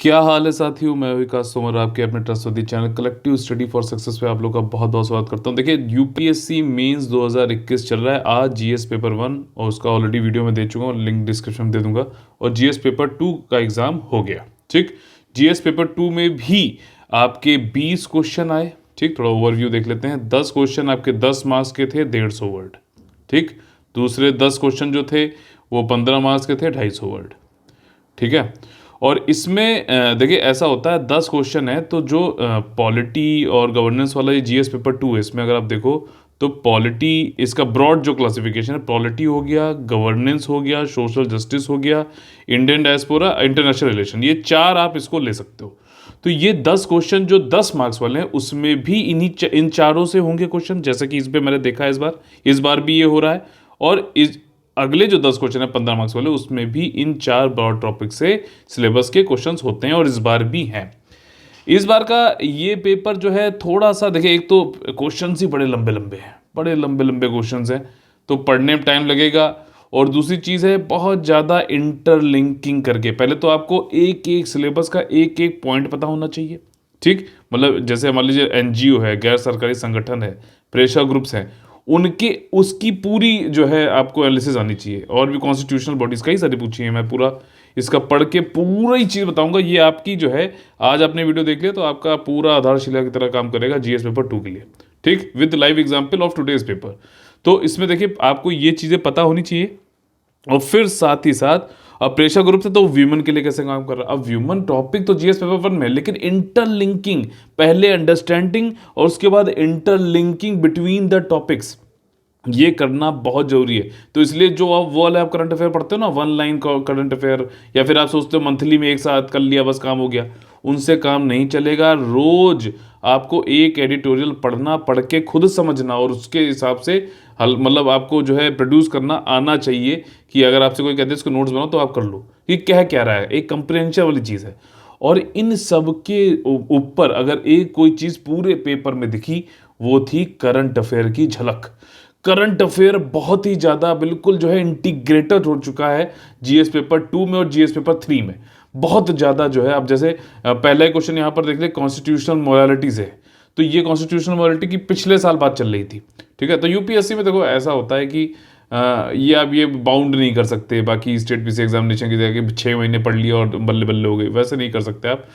क्या हाल है साथियों। मैं विकास तोमर आपके अपने trustworthy channel collective study for success पे आप लोग का बहुत बहुत स्वागत करता हूं। देखिए यूपीएससी मेंस 2021 चल रहा है। आज जीएस पेपर 1 और उसका ऑलरेडी वीडियो मैं दे चुका हूं, लिंक डिस्क्रिप्शन में दे दूंगा। और जीएस पेपर 2 का एग्जाम हो गया। ठीक, जीएस पेपर 2 में भी आपके 20 क्वेश्चन आए। ठीक, थोड़ा ओवरव्यू देख लेते हैं। 10 क्वेश्चन आपके 10 मार्क्स के थे, 150 वर्ड। ठीक, दूसरे 10 क्वेश्चन जो थे वो 15 मार्क्स के थे, 250 वर्ड। ठीक है। और इसमें देखिए ऐसा होता है, 10 क्वेश्चन है तो जो पॉलिटी और गवर्नेंस वाला ये जीएस पेपर 2 है, इसमें अगर आप देखो तो पॉलिटी, इसका ब्रॉड जो क्लासिफिकेशन है, पॉलिटी हो गया, गवर्नेंस हो गया, सोशल जस्टिस हो गया, इंडियन डायस्पोरा, इंटरनेशनल रिलेशन, ये चार आप इसको ले सकते हो। तो ये 10 क्वेश्चन जो 10 मार्क्स वाले हैं उसमें भी इन चारों से होंगे क्वेश्चन, जैसे कि इस पे मैंने देखा है इस बार भी ये हो रहा है। और इस अगले जो 10 क्वेश्चन है 15 मार्क्स वाले, उसमें भी इन चार ब्रॉड टॉपिक से सिलेबस के क्वेश्चंस होते हैं और इस बार भी हैं। इस बार का ये पेपर जो है थोड़ा सा देखिए, एक तो क्वेश्चंस ही बड़े लंबे लंबे हैं, बड़े लंबे लंबे क्वेश्चंस हैं, तो पढ़ने में टाइम लगेगा। और दूसरी चीज़ है बहुत ज़्यादा इंटरलिंकिंग करके, पहले तो आपको एक एक सिलेबस का एक एक पॉइंट पता होना चाहिए। ठीक, मतलब जैसे मान लीजिए एनजीओ है, गैर सरकारी संगठन है, प्रेशर ग्रुप्स हैं, उनके उसकी पूरी जो है आपको एनालिसिस आनी चाहिए। और भी कॉन्स्टिट्यूशनल बॉडीज कई सारी पूछी है, मैं पूरा इसका पढ़ के पूरा ही चीज़ बताऊंगा। ये आपकी जो है, आज आपने वीडियो देख लिया तो आपका पूरा आधारशिला की तरह काम करेगा जीएस पेपर 2 के लिए। ठीक, with live example of today's paper. तो इसमें देखिए आपको ये चीज़ें पता होनी चाहिए। और फिर साथ ही साथ अब प्रेशर ग्रुप से तो व्यूमन के लिए कैसे काम कर रहा है। अब व्यूमन टॉपिक तो जीएस पेपर 1 में, लेकिन इंटरलिंकिंग, पहले अंडरस्टैंडिंग और उसके बाद इंटरलिंकिंग बिटवीन द टॉपिक्स, ये करना बहुत जरूरी है। तो इसलिए जो आप वो वाले आप करंट अफेयर पढ़ते हो ना, वन लाइन करंट अफेयर, या फिर आप सोचते हो मंथली में एक साथ कर लिया बस काम हो गया, उनसे काम नहीं चलेगा। रोज आपको एक एडिटोरियल पढ़ना, पढ़ के खुद समझना और उसके हिसाब से हल, मतलब आपको जो है प्रोड्यूस करना आना चाहिए। कि अगर आपसे कोई कहते हैं इसको नोट्स बनाओ तो आप कर लो कि क्या रहा है, एक कंप्रिहेंशन वाली चीज़ है। और इन सब के ऊपर अगर एक कोई चीज़ पूरे पेपर में दिखी, वो थी करंट अफेयर की झलक। करंट अफेयर बहुत ही ज़्यादा बिल्कुल जो है इंटीग्रेटेड हो चुका है जीएस पेपर 2 में और जीएस पेपर 3 में, बहुत ज़्यादा जो है। अब जैसे पहला ही क्वेश्चन यहाँ पर देख ले, कॉन्स्टिट्यूशनल मोरालिटीज है, तो ये कॉन्स्टिट्यूशनल मोरालिटी की पिछले साल बात चल रही थी। ठीक है, तो यूपीएससी में देखो ऐसा होता है कि ये आप ये बाउंड नहीं कर सकते बाकी स्टेट पीसी एग्जामिनेशन की जगह कि 6 महीने पढ़ लिया और बल्ले बल्ले हो गए, वैसे नहीं कर सकते आप।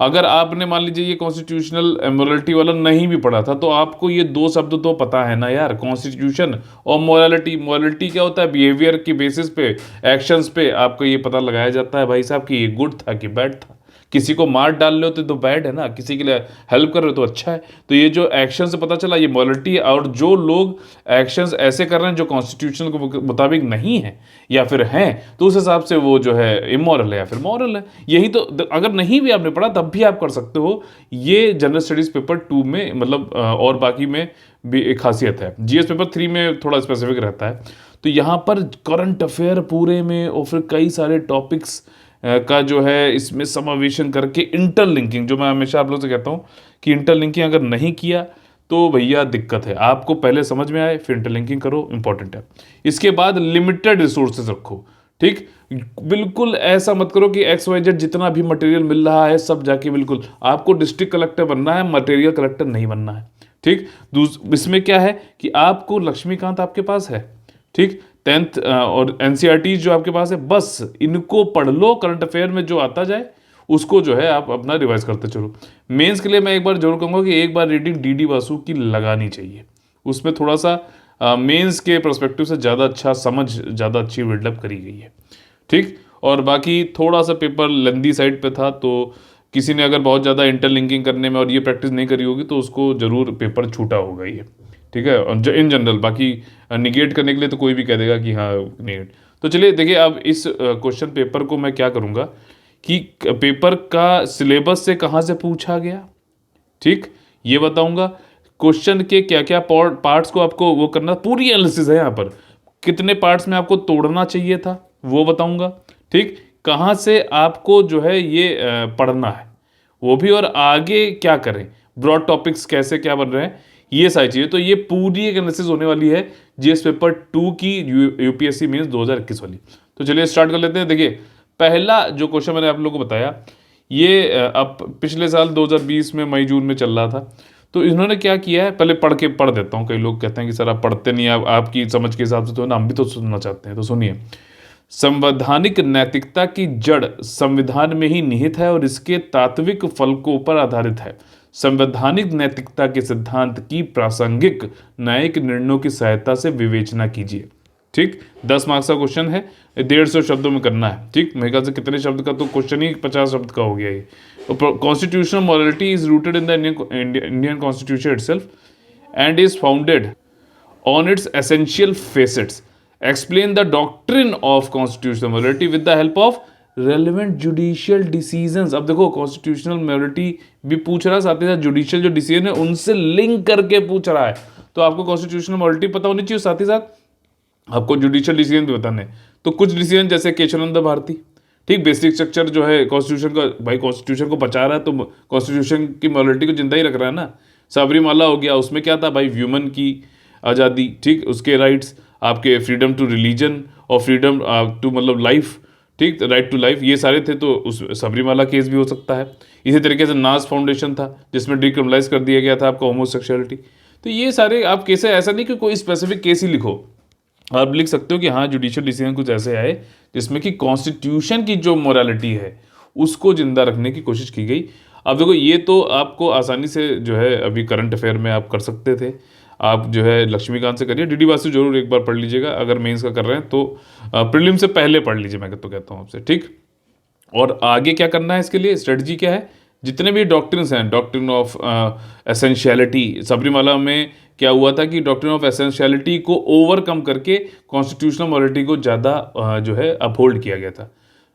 अगर आपने मान लीजिए ये कॉन्स्टिट्यूशनल मोरालिटी वाला नहीं भी पढ़ा था, तो आपको ये दो शब्द तो पता है ना यार, कॉन्स्टिट्यूशन और मोरालिटी। मोरालिटी क्या होता है, बिहेवियर की बेसिस पे, एक्शंस पे आपको ये पता लगाया जाता है भाई साहब कि ये गुड था कि बैड था। किसी को मार डाल रहे हो तो बैड है ना, किसी के लिए हेल्प कर रहे हो तो अच्छा है। तो ये जो एक्शन से पता चला ये मोरालिटी है। और जो लोग एक्शंस ऐसे कर रहे हैं जो कॉन्स्टिट्यूशन के मुताबिक नहीं है या फिर हैं, तो उस हिसाब से वो जो है इमोरल है या फिर मॉरल है। यही तो, अगर नहीं भी आपने पढ़ा तब भी आप कर सकते हो। ये जनरल स्टडीज पेपर 2 में मतलब और बाकी में भी एक खासियत है। जीएस पेपर 3 में थोड़ा स्पेसिफिक रहता है। तो यहाँ पर करंट अफेयर पूरे में और फिर कई सारे टॉपिक्स का जो है इसमें समावेशन करके इंटरलिंकिंग, जो मैं हमेशा आप लोगों से कहता हूँ कि इंटरलिंकिंग अगर नहीं किया तो भैया दिक्कत है। आपको पहले समझ में आए फिर इंटरलिंकिंग करो, इंपॉर्टेंट है। इसके बाद लिमिटेड रिसोर्सेज रखो। ठीक, बिल्कुल ऐसा मत करो कि XYZ जितना भी मटेरियल मिल रहा है सब जाके, बिल्कुल आपको डिस्ट्रिक्ट कलेक्टर बनना है, मटेरियल कलेक्टर नहीं बनना है। ठीक, इसमें क्या है कि आपको लक्ष्मीकांत आपके पास है, ठीक, 10th और एनसीईआरटी जो आपके पास है, बस इनको पढ़ लो। करंट अफेयर में जो आता जाए उसको जो है आप अपना रिवाइज करते चलो। मेंस के लिए मैं एक बार जरूर कहूँगा कि एक बार रीडिंग डीडी वासु की लगानी चाहिए। उसमें थोड़ा सा मेंस के पर्सपेक्टिव से ज़्यादा अच्छा समझ, ज़्यादा अच्छी बिल्डअप करी गई है। ठीक, और बाकी थोड़ा सा पेपर लेंदी साइड पे था, तो किसी ने अगर बहुत ज़्यादा इंटरलिंकिंग करने में और ये प्रैक्टिस नहीं करी होगी तो उसको ज़रूर पेपर छूटा होगा ये। ठीक है, इन जनरल बाकी निगेट करने के लिए तो कोई भी कह देगा कि हाँ निगेट। तो चलिए देखिए, अब इस क्वेश्चन पेपर को मैं क्या करूँगा कि पेपर का सिलेबस से कहाँ से पूछा गया, ठीक, ये बताऊँगा। क्वेश्चन के क्या क्या पार्ट्स को आपको वो करना, पूरी एनालिसिस है यहाँ पर। कितने पार्ट्स में आपको तोड़ना चाहिए था वो बताऊँगा। ठीक, कहाँ से आपको जो है ये पढ़ना है वो भी, और आगे क्या करें, ब्रॉड टॉपिक्स कैसे क्या बन रहे हैं, ये सारी चीज़ें। तो ये पूरी एक एनालिसिस होने वाली है जीएस पेपर 2 की, यूपीएससी मेंस 2021 वाली। तो चलिए स्टार्ट कर लेते हैं। देखिए पहला जो क्वेश्चन मैंने आप लोगों को बताया, ये अब पिछले साल 2020 में मई जून में चल रहा था। तो इन्होंने क्या किया है, पहले पढ़ देता हूँ। कई लोग कहते हैं कि सर आप पढ़ते नहीं, आप आपकी समझ के हिसाब से तो है ना, हम भी तो सुनना चाहते हैं, तो सुनिए। संवैधानिक नैतिकता की जड़ संविधान में ही निहित है और इसके तात्विक फलकों पर आधारित है। संवैधानिक नैतिकता के सिद्धांत की प्रासंगिक न्यायिक निर्णयों की सहायता से विवेचना कीजिए। ठीक, 10 मार्क्स का क्वेश्चन है, 150 शब्दों में करना है। ठीक, मेरे ख्याल से कितने शब्द का, तो क्वेश्चन ही 50 शब्द का हो गया ये। Constitutional morality is rooted in the Indian constitution itself and is founded on its essential facets. Explain the doctrine of constitutional morality with the help of relevant judicial decisions. अब देखो constitutional morality भी पूछ रहा है, साथ ही साथ judicial जो decision है उनसे लिंक करके पूछ रहा है। तो आपको constitutional morality पता होनी चाहिए, साथ ही साथ आपको judicial decision भी बताने। तो कुछ decision जैसे केशवानंद भारती, ठीक, बेसिक स्ट्रक्चर जो है कॉन्स्टिट्यूशन का, भाई कॉन्स्टिट्यूशन को बचा रहा है तो कॉन्स्टिट्यूशन की मॉरलिटी को जिंदा ही रख रहा है ना। सबरीमाला हो गया, उसमें क्या था भाई, व्यूमन की आज़ादी, ठीक, उसके राइट्स, आपके फ्रीडम टू रिलीजन और फ्रीडम टू मतलब लाइफ, ठीक, राइट टू लाइफ, ये सारे थे। तो उस सबरीमाला केस भी हो सकता है। इसी तरीके से नाज फाउंडेशन था जिसमें डिक्रिमिनलाइज कर दिया गया था आपका होमोसेक्सुअलिटी। तो ये सारे आप केस, ऐसा नहीं कि कोई स्पेसिफिक केस ही लिखो, आप लिख सकते हो कि हाँ जुडिशियल डिसीजन कुछ ऐसे आए जिसमें कि कॉन्स्टिट्यूशन की जो मोरालिटी है उसको जिंदा रखने की कोशिश की गई। अब देखो ये तो आपको आसानी से जो है अभी करंट अफेयर में आप कर सकते थे, आप जो है लक्ष्मीकांत से करिए, डीडी वासु जरूर एक बार पढ़ लीजिएगा अगर मेंस का कर रहे हैं तो, प्रीलिम से पहले पढ़ लीजिए, मैं तो कहता हूँ आपसे। ठीक, और आगे क्या करना है इसके लिए, स्ट्रेटजी क्या है, जितने भी डॉक्ट्रिन्स हैं, डॉक्ट्रिन ऑफ एसेंशियलिटी, सबरीमाला में क्या हुआ था कि डॉक्ट्रिन ऑफ एसेंशियलिटी को ओवरकम करके कॉन्स्टिट्यूशनल मॉरलिटी को ज़्यादा जो है अपहोल्ड किया गया था।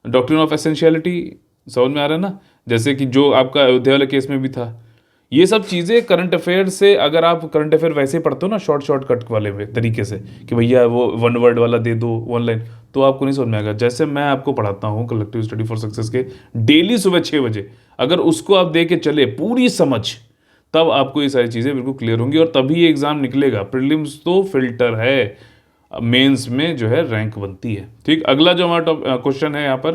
डॉक्ट्रिन ऑफ एसेंशियलिटी समझ में आ रहा है ना, जैसे कि जो आपका अयोध्या वाले केस में भी था। ये सब चीज़ें करंट अफेयर से, अगर आप करंट अफेयर वैसे ही पढ़ते हो ना शॉर्ट कट वाले में तरीके से कि भैया वो वन वर्ड वाला दे दो, वन लाइन, तो आपको नहीं समझ में आएगा। जैसे मैं आपको पढ़ाता हूँ कलेक्टिव स्टडी फॉर सक्सेस के डेली सुबह 6 बजे, अगर उसको आप दे के चले पूरी समझ, तब आपको ये सारी चीज़ें बिल्कुल क्लियर होंगी और तभी एग्जाम निकलेगा। प्रीलिम्स तो फिल्टर है, मेंस में जो है रैंक बनती है। ठीक, अगला जो हमारा क्वेश्चन है यहाँ पर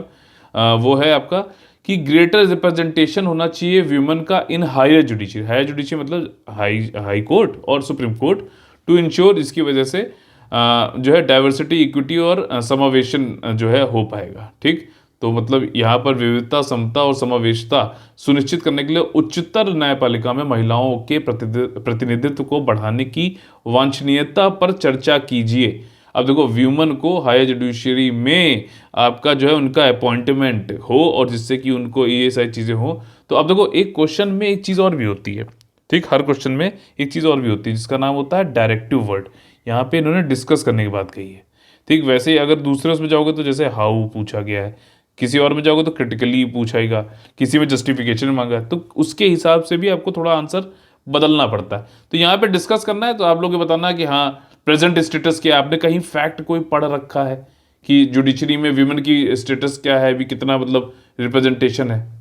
वो है आपका कि ग्रेटर रिप्रेजेंटेशन होना चाहिए व्यूमन का in higher judiciary. Higher judiciary मतलब हाई कोर्ट और सुप्रीम कोर्ट, टू इंश्योर, इसकी वजह से जो है डाइवर्सिटी, इक्विटी और समावेशन जो है हो पाएगा। ठीक, तो मतलब यहाँ पर विविधता, समता और समावेशता सुनिश्चित करने के लिए उच्चतर न्यायपालिका में महिलाओं के प्रतिनिधित्व को बढ़ाने की वांछनीयता पर चर्चा कीजिए। अब देखो व्यूमन को हायर जुडिशरी में आपका जो है उनका अपॉइंटमेंट हो और जिससे कि उनको ये सारी चीज़ें हो। तो अब देखो एक क्वेश्चन में एक चीज़ और भी होती है, ठीक, हर क्वेश्चन में एक चीज़ और भी होती है जिसका नाम होता है डायरेक्टिव वर्ड। यहाँ पे इन्होंने डिस्कस करने की बात कही है। ठीक, वैसे ही अगर दूसरे उसमें जाओगे तो जैसे हाउ पूछा गया है, किसी और में जाओगे तो क्रिटिकली पूछाएगा, किसी में जस्टिफिकेशन मांगा है, तो उसके हिसाब से भी आपको थोड़ा आंसर बदलना पड़ता है। तो यहाँ पे डिस्कस करना है तो आप लोग ये बताना है कि हाँ प्रेजेंट स्टेटस क्या, आपने कहीं फैक्ट कोई पढ़ रखा है कि जुडिशरी में विमेन की स्टेटस क्या है, अभी कितना मतलब रिप्रेजेंटेशन है,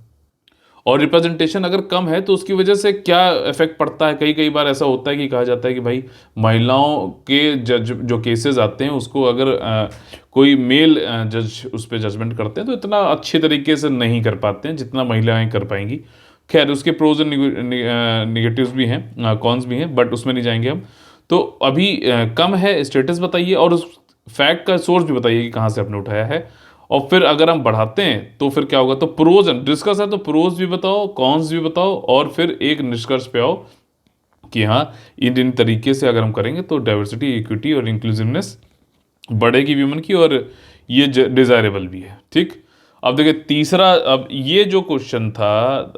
और रिप्रेजेंटेशन अगर कम है तो उसकी वजह से क्या इफेक्ट पड़ता है। कई बार ऐसा होता है कि कहा जाता है कि भाई महिलाओं के जज जो केसेस आते हैं उसको अगर कोई मेल जज उस पर जजमेंट करते हैं तो इतना अच्छे तरीके से नहीं कर पाते हैं जितना महिलाएं कर पाएंगी। खैर उसके प्रोज एंड निगेटिव्स भी हैं, कॉन्स भी हैं, बट उसमें नहीं जाएंगे हम। तो अभी कम है, स्टेटस बताइए और उस फैक्ट का सोर्स भी बताइए कि कहाँ से आपने उठाया है। और फिर अगर हम बढ़ाते हैं तो फिर क्या होगा, तो प्रोज एंड डिस्कस है तो प्रोज भी बताओ, कॉन्स भी बताओ और फिर एक निष्कर्ष पे आओ कि हाँ इन तरीके से अगर हम करेंगे तो डाइवर्सिटी, इक्विटी और इंक्लूसिवनेस बढ़ेगी व्यूमन की और ये डिजायरेबल भी है। ठीक, अब देखिए तीसरा, अब ये जो क्वेश्चन था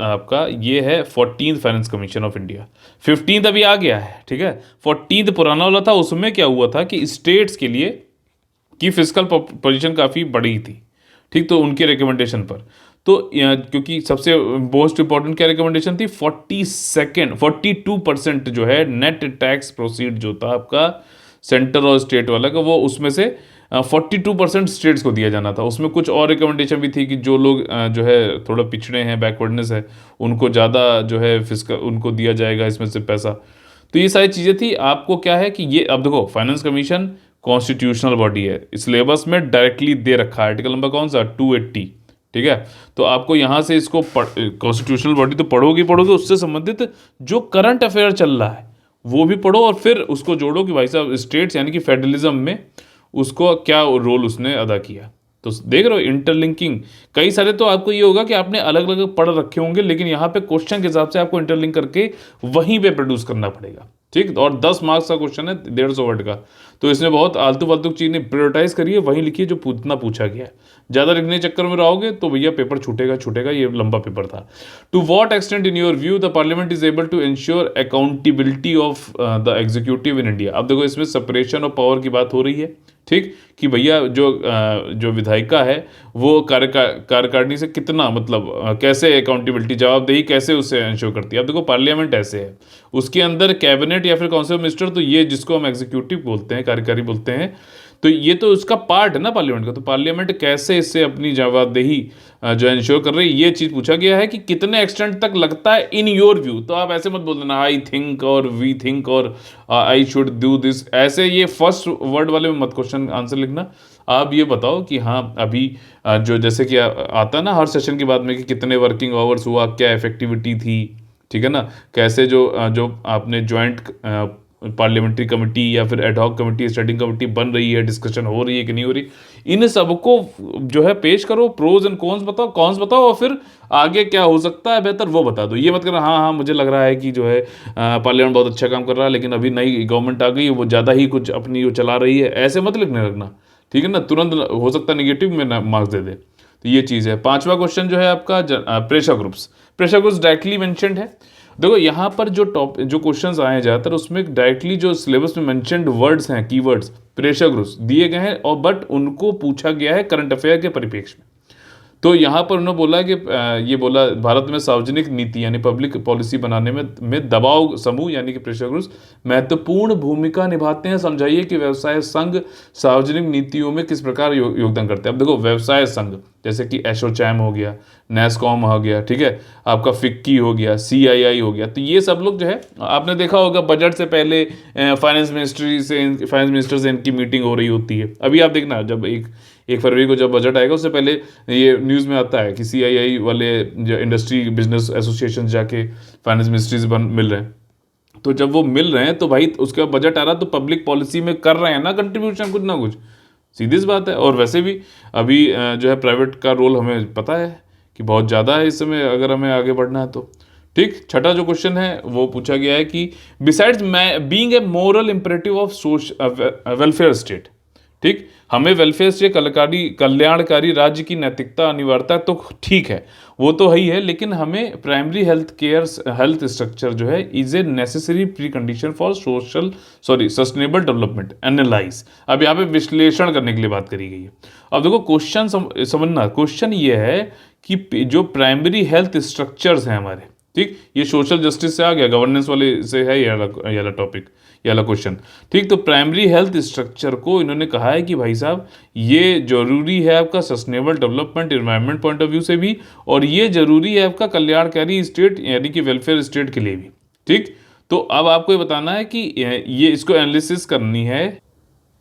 आपका ये है 14th finance commission of India. 15th अभी आ गया है, ठीक है, 14th पुराना वाला था। उसमें क्या हुआ था कि स्टेट्स के लिए की फिजिकल पोजीशन काफ़ी बड़ी थी, ठीक, तो उनके रिकमेंडेशन पर तो क्योंकि सबसे मोस्ट इंपॉर्टेंट क्या रिकमेंडेशन थी, 42% जो है नेट टैक्स प्रोसीड जो था आपका सेंटर और स्टेट वाला का, वो उसमें से 42% स्टेट्स को दिया जाना था। उसमें कुछ और रिकमेंडेशन भी थी कि जो लोग जो है थोड़ा पिछड़े हैं, बैकवर्डनेस है, उनको ज़्यादा जो है फिजिकल उनको दिया जाएगा इसमें से पैसा। तो ये सारी चीज़ें थी। आपको क्या है कि ये अब देखो फाइनेंस कमीशन कॉन्स्टिट्यूशनल बॉडी है, सिलेबस में डायरेक्टली दे रखा है, आर्टिकल नंबर कौन सा 280, ठीक है। तो आपको यहाँ से इसको कॉन्स्टिट्यूशनल बॉडी तो पढ़ोगे पढ़ोगे, उससे संबंधित जो करंट अफेयर चल रहा है वो भी पढ़ो, और फिर उसको जोड़ो कि भाई साहब स्टेट्स यानी कि फेडरलिज्म में उसको क्या रोल उसने अदा किया। तो देख रहे हो इंटरलिंकिंग, कई सारे तो आपको ये होगा कि आपने अलग अलग पढ़ रखे होंगे, लेकिन यहाँ पे क्वेश्चन के हिसाब से आपको इंटरलिंक करके वहीं पे प्रोड्यूस करना पड़ेगा, ठीक। और 10 मार्क्स का क्वेश्चन है 150 वर्ड का, तो इसमें बहुत आलतू फालतू चीज़ें प्रायोरिटाइज करिए, वहीं लिखिए जो पूछना पूछा गया है। ज़्यादा लिखने के चक्कर में रहोगे तो भैया पेपर छूटेगा छूटेगा, ये लंबा पेपर था। To what extent in your view the parliament is able to ensure accountability of the executive in India. अब देखो इसमें सेपरेशन ऑफ पावर की बात हो रही है, ठीक, कि भैया जो विधायिका है वो कार्यकारिणी से कितना मतलब कैसे अकाउंटेबिलिटी जवाबदेही कैसे उससे इंश्योर करती है। अब देखो पार्लियामेंट ऐसे है, उसके अंदर कैबिनेट या फिर काउंसिल मिनिस्टर, तो ये जिसको हम एग्जीक्यूटिव बोलते हैं, कार्यकारी बोलते हैं, तो ये तो उसका पार्ट है ना पार्लियामेंट का। तो पार्लियामेंट कैसे इससे अपनी जवाबदेही जो इंश्योर कर रही है, ये चीज़ पूछा गया है कि कितने एक्सटेंट तक लगता है इन योर व्यू। तो आप ऐसे मत बोल देना आई थिंक और वी थिंक और आई शुड डू दिस, ऐसे ये फर्स्ट वर्ड वाले में मत क्वेश्चन आंसर लिखना। आप ये बताओ कि हाँ अभी जो जैसे कि आता है ना हर सेशन के बाद में कि कितने वर्किंग आवर्स हुआ, क्या इफेक्टिविटी थी, ठीक है ना, कैसे जो आपने ज्वाइंट पार्लियामेंट्री कमेटी या फिर एडहॉक कमेटी, स्टैंडिंग कमेटी बन रही है, डिस्कशन हो रही है कि नहीं हो रही, इन सबको जो है पेश करो, प्रोज एंड कॉन्स बताओ और फिर आगे क्या हो सकता है बेहतर वो बता दो। ये मत करना हाँ हाँ मुझे लग रहा है कि जो है पार्लियामेंट बहुत अच्छा काम कर रहा है, लेकिन अभी नई गवर्नमेंट आ गई, वो ज़्यादा ही कुछ अपनी वो चला रही है, ऐसे मत लिखने लगना, ठीक है ना। तुरंत हो सकता है निगेटिव में मार्क्स दे दे। तो ये चीज़ है। पांचवा क्वेश्चन जो है आपका प्रेशर ग्रुप्स डायरेक्टली मेंशन्ड है। देखो यहाँ पर जो क्वेश्चंस आए हैं ज़्यादातर उसमें डायरेक्टली जो सिलेबस में मेंशन्ड वर्ड्स हैं, कीवर्ड्स प्रेशर ग्रुप्स दिए गए हैं, और बट उनको पूछा गया है करंट अफेयर के परिप्रेक्ष्य में। तो यहाँ पर उन्होंने बोला कि ये बोला भारत में सार्वजनिक नीति यानी पब्लिक पॉलिसी बनाने में दबाव समूह यानी कि प्रेशर ग्रुप्स महत्वपूर्ण भूमिका निभाते हैं। समझाइए कि व्यवसाय संघ सार्वजनिक नीतियों में किस प्रकार योगदान करते हैं। अब देखो व्यवसाय संघ जैसे कि एसोचैम हो गया, नेस्कॉम हो गया, ठीक है, आपका फिक्की हो गया, सीआईआई हो गया, तो ये सब लोग जो है आपने देखा होगा बजट से पहले फाइनेंस मिनिस्टर से इनकी मीटिंग हो रही होती है। अभी आप देखना जब 1 फरवरी को जब बजट आएगा उससे पहले ये न्यूज़ में आता है कि सीआईआई वाले जो इंडस्ट्री बिजनेस एसोसिएशन जाके फाइनेंस मिनिस्ट्री से मिल रहे हैं। तो जब वो मिल रहे हैं तो भाई उसके बाद बजट आ रहा तो पब्लिक पॉलिसी में कर रहे हैं ना कंट्रीब्यूशन कुछ ना कुछ, सीधी सी बात है। और वैसे भी अभी जो है प्राइवेट का रोल हमें पता है कि बहुत ज़्यादा है इस समय अगर हमें आगे बढ़ना है तो, ठीक। छठा जो क्वेश्चन है वो पूछा गया है कि besides being a moral imperative of welfare state, ठीक, हमें वेलफेयर स्टेट कल्याणकारी राज्य की नैतिकता अनिवार्यता तो ठीक है, वो तो है ही है, लेकिन हमें प्राइमरी हेल्थ स्ट्रक्चर जो है is a necessary pre condition for sustainable development analyse. अब यहाँ पे विश्लेषण करने के लिए बात करी गई है। अब देखो क्वेश्चन समझना, क्वेश्चन ये है कि जो प्राइमरी हेल्थ स्ट्रक्चर्स हैं हमारे, ठीक, ये सोशल जस्टिस से आ गया, गवर्नेंस वाले से है ये वाला टॉपिक, ये वाला क्वेश्चन, ठीक। तो प्राइमरी हेल्थ स्ट्रक्चर को इन्होंने कहा है कि भाई साहब ये जरूरी है आपका sustainable development environment point of view से भी, और ये जरूरी है आपका कल्याणकारी स्टेट यानी कि वेलफेयर स्टेट के लिए भी, ठीक। तो अब आपको ये बताना है कि ये इसको एनालिसिस करनी है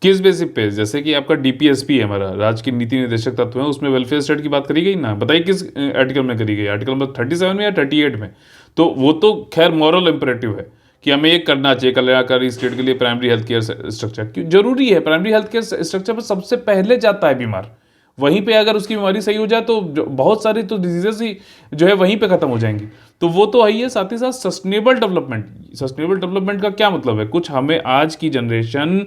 किस बेसिस पे, जैसे कि आपका डीपीएसपी है हमारा राज्य की नीति निर्देशक तत्व है, उसमें वेलफेयर स्टेट की बात करी गई ना, बताइए किस आर्टिकल में करी गई, आर्टिकल नंबर 37 में या 38 में। तो वो तो खैर मॉरल इंपरेटिव है कि हमें ये करना चाहिए कल्याणकारी स्टेट के लिए प्राइमरी हेल्थ केयर स्ट्रक्चर, क्यों जरूरी है। प्राइमरी हेल्थ केयर स्ट्रक्चर पर सबसे पहले जाता है बीमार, वहीं पे अगर उसकी बीमारी सही हो जाए तो बहुत सारी तो डिजीजेस ही जो है वहीं पे खत्म हो जाएंगी। तो वो तो है ही है, साथ ही साथ सस्टेनेबल डेवलपमेंट का क्या मतलब है, कुछ हमें आज की जनरेशन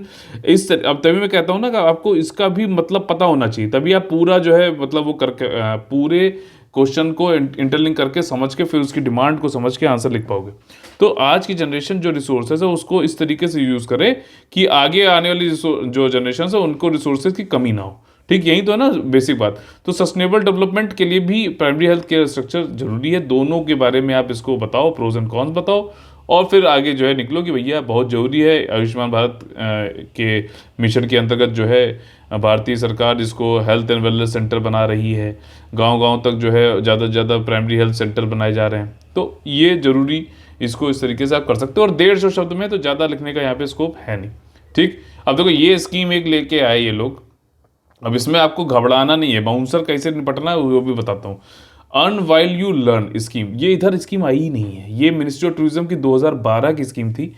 अब तभी मैं कहता हूँ ना कि आपको इसका भी मतलब पता होना चाहिए, तभी आप पूरा जो है मतलब वो करके पूरे क्वेश्चन को इंटरलिंक करके समझ के फिर उसकी डिमांड को समझ के आंसर लिख पाओगे। तो आज की जनरेशन जो रिसोर्सेज है उसको इस तरीके से यूज़ करे कि आगे आने वाली जो जनरेशन है उनको रिसोर्सेज की कमी ना हो, ठीक, यही तो है ना बेसिक बात। तो सस्टेनेबल डेवलपमेंट के लिए भी प्राइमरी हेल्थ केयर स्ट्रक्चर जरूरी है, दोनों के बारे में आप इसको बताओ, प्रोज एंड कॉन्स बताओ, और फिर आगे जो है निकलो कि भैया बहुत ज़रूरी है। आयुष्मान भारत के मिशन के अंतर्गत जो है भारतीय सरकार इसको हेल्थ एंड वेलनेस सेंटर बना रही है, गांव-गांव तक जो है ज़्यादा से ज़्यादा प्राइमरी हेल्थ सेंटर बनाए जा रहे हैं। तो ये ज़रूरी, इसको इस तरीके से आप कर सकते हो, और 150 शब्द में तो ज़्यादा लिखने का यहाँ पे स्कोप है नहीं, ठीक। अब देखो ये स्कीम एक लेके आए ये लोग अब इसमें आपको घबराना नहीं है, बाउंसर कैसे निपटना है वो भी बताता हूँ। Earn while you learn scheme, ये इधर स्कीम आई ही नहीं है, ये मिनिस्ट्री ऑफ टूरिज्म की 2012 की स्कीम थी।